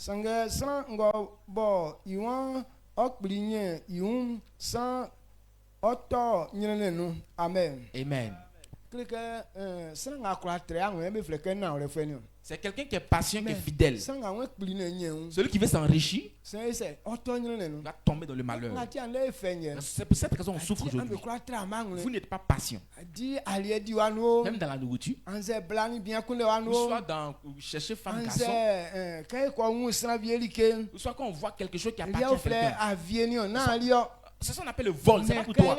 Sanga sango bo iwan okblinye iun san oto nyelenu. Amen. Amen. C'est quelqu'un qui est patient, qui est fidèle. Celui qui veut s'enrichir va tomber dans le malheur. C'est pour cette raison qu'on souffre aujourd'hui. Vous n'êtes pas patient. Même dans la nourriture, ou soit dans chercher femme garçon, ou soit quand on voit quelque chose qui appartient à quelqu'un. C'est ça qu'on appelle le vol, c'est pas pour toi.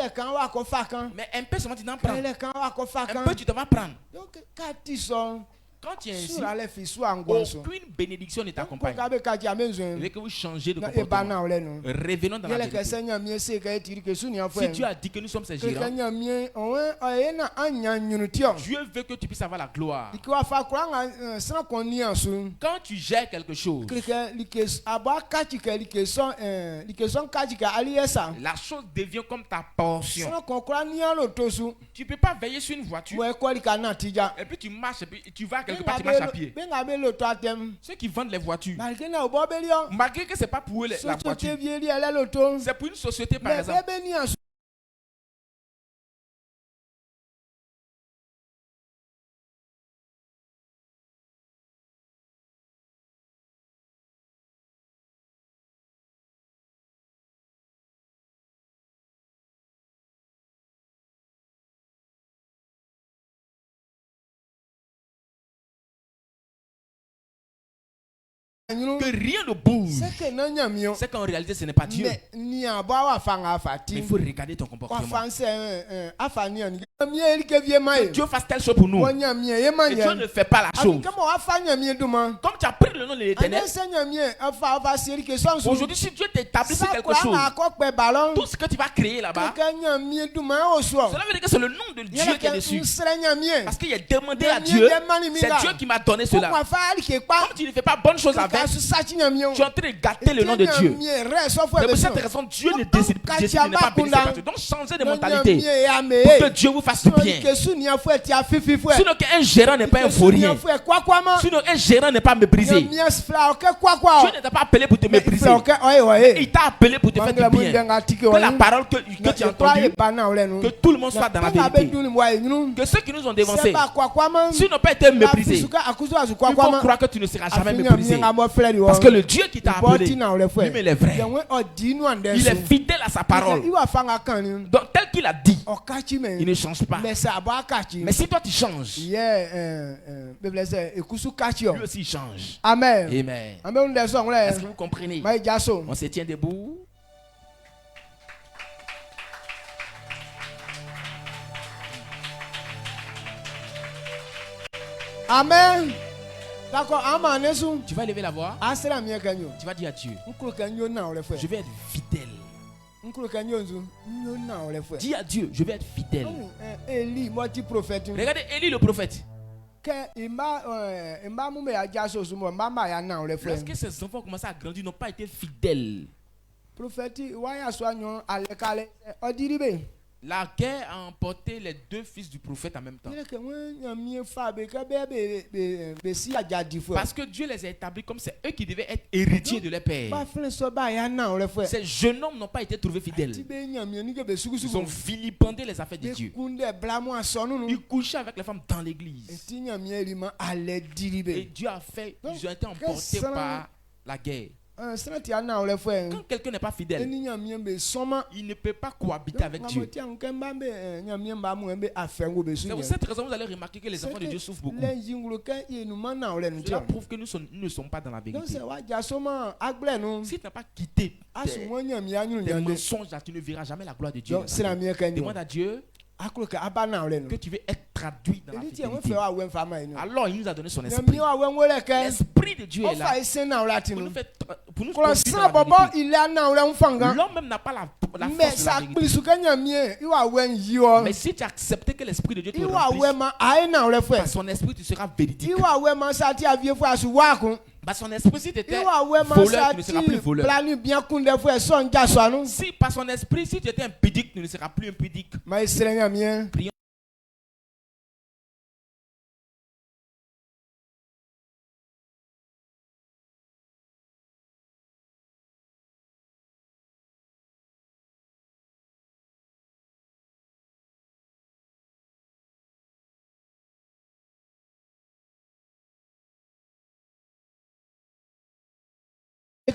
Mais un peu seulement tu t'en prends. Un peu tu te vas prendre. Quand tu es ainsi, aucune bénédiction ne t'accompagne. Il veut que vous changez de comportement. Revenons dans la vérité. Si Dieu a dit que nous sommes ses gérants, Dieu veut que tu puisses avoir la gloire. Quand tu gères quelque chose, la chose devient comme ta portion. Tu ne peux pas veiller sur une voiture et puis tu marches et puis tu vas quelque part, tu marches à pied. Ceux qui vendent les voitures, malgré que ce n'est pas pour eux la voiture, c'est pour une société par exemple. Que rien ne bouge. C'est qu'en réalité ce n'est pas Dieu. Mais il faut regarder ton comportement. Que Dieu fasse telle chose pour nous. Et Dieu ne fait pas la chose. Comme tu as pris le nom de l'Éternel, aujourd'hui si Dieu t'établit sur quelque chose, tout ce que tu vas créer là-bas, cela veut dire que c'est le nom de Dieu qui est dessus. Parce qu'il a demandé à Dieu, c'est Dieu qui m'a donné cela. Comme tu ne fais pas bonne chose avec, tu es en train de gâter le nom de Dieu. C'est pour cette raison Dieu ne décide de ne pas bénir ses parties. Donc changez de mentalité pour que Dieu vous fasse du bien. Sinon qu'un gérant n'est pas un vaurien. Sinon un gérant n'est pas méprisé. mépriser. Dieu ne t'a pas appelé pour te mépriser. Il t'a appelé pour te faire du bien. Que la parole que tu as entendue, que tout le monde soit dans la vérité. Que ceux qui nous ont dévancés, s'ils n'ont pas été méprisés, il faut croire que tu ne seras jamais méprisé. Parce que le Dieu qui t'a appelé, lui-même il est vrai. Il est fidèle à sa parole. Donc tel qu'il a dit, il ne change pas. Mais si toi tu changes, lui aussi il change. Amen. Amen. Est-ce que vous comprenez? On se tient debout. Amen. D'accord, amen. Tu vas lever la voix. Tu vas dire à Dieu, je vais être fidèle. Dis à Dieu, je vais être fidèle. Regardez Élie le prophète. Lorsque ses enfants ont commencé à grandir, ils n'ont pas été fidèles. La guerre a emporté les deux fils du prophète en même temps. Parce que Dieu les a établis comme c'est eux qui devaient être héritiers de leur père. Ces jeunes hommes n'ont pas été trouvés fidèles. Ils ont vilipendé les affaires de Dieu. Ils couchaient avec les femmes dans l'église. Et Dieu a fait, ils ont été emportés par la guerre. Quand quelqu'un n'est pas fidèle, il ne peut pas cohabiter avec Dieu. C'est pour cette raison que vous allez remarquer que les enfants de Dieu souffrent beaucoup. Cela prouve que nous ne sommes pas dans la vérité. Si tu n'as pas quitté tes mensonges, tu ne verras jamais la gloire de Dieu. Demande à Dieu que tu veux être traduit dans la vérité. Alors il nous a donné son esprit. L'esprit de Dieu est là pour nous conduire dans la vérité. L'homme même n'a pas la force de la vérité. Mais si tu acceptes que l'esprit de Dieu te remplisse, par son esprit tu seras véridique. Par son esprit, si tu étais voleur, tu ne seras plus voleur. Si par son esprit, si tu étais impudique, tu ne seras plus impudique. Prions.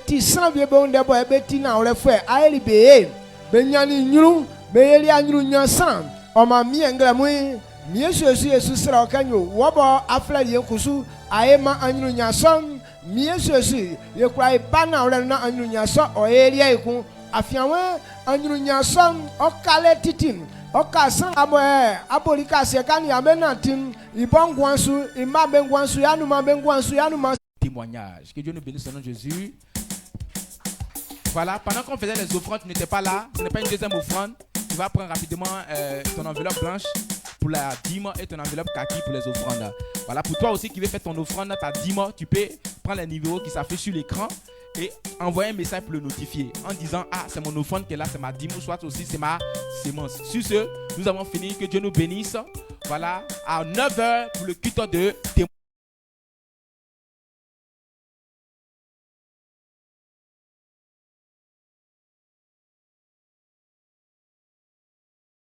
Ti san vie be onde boy be ti na ole fwe aeli be nyani nyuru be yeli anyuru nyansan o ma mi engla mu mi yesu sra okanyo wo bo afla ye kusu ayema anyuru nyansan mi yesu ye kwai ba na ole na anyuru nyansan o yeli aiku afianwe anyuru nyansan o kale titim o ka san abolika se kan ya menatim ibongwansu imabe ngwansu yanu mabe ngwansu yanu ma témoignage. Que Dieu nous bénisse au nom de Jésus. Voilà, pendant qu'on faisait les offrandes, tu n'étais pas là. Ce n'est pas une deuxième offrande. Tu vas prendre rapidement ton enveloppe blanche pour la dîme et ton enveloppe kaki pour les offrandes. Voilà, pour toi aussi qui veux faire ton offrande, ta dîme, tu peux prendre les numéros qui s'affichent sur l'écran et envoyer un message pour le notifier en disant ah c'est mon offrande qui est là, c'est ma dîme, soit aussi c'est ma sémence. Sur ce, nous avons fini. Que Dieu nous bénisse. Voilà, à 9h pour le culte de témoignage.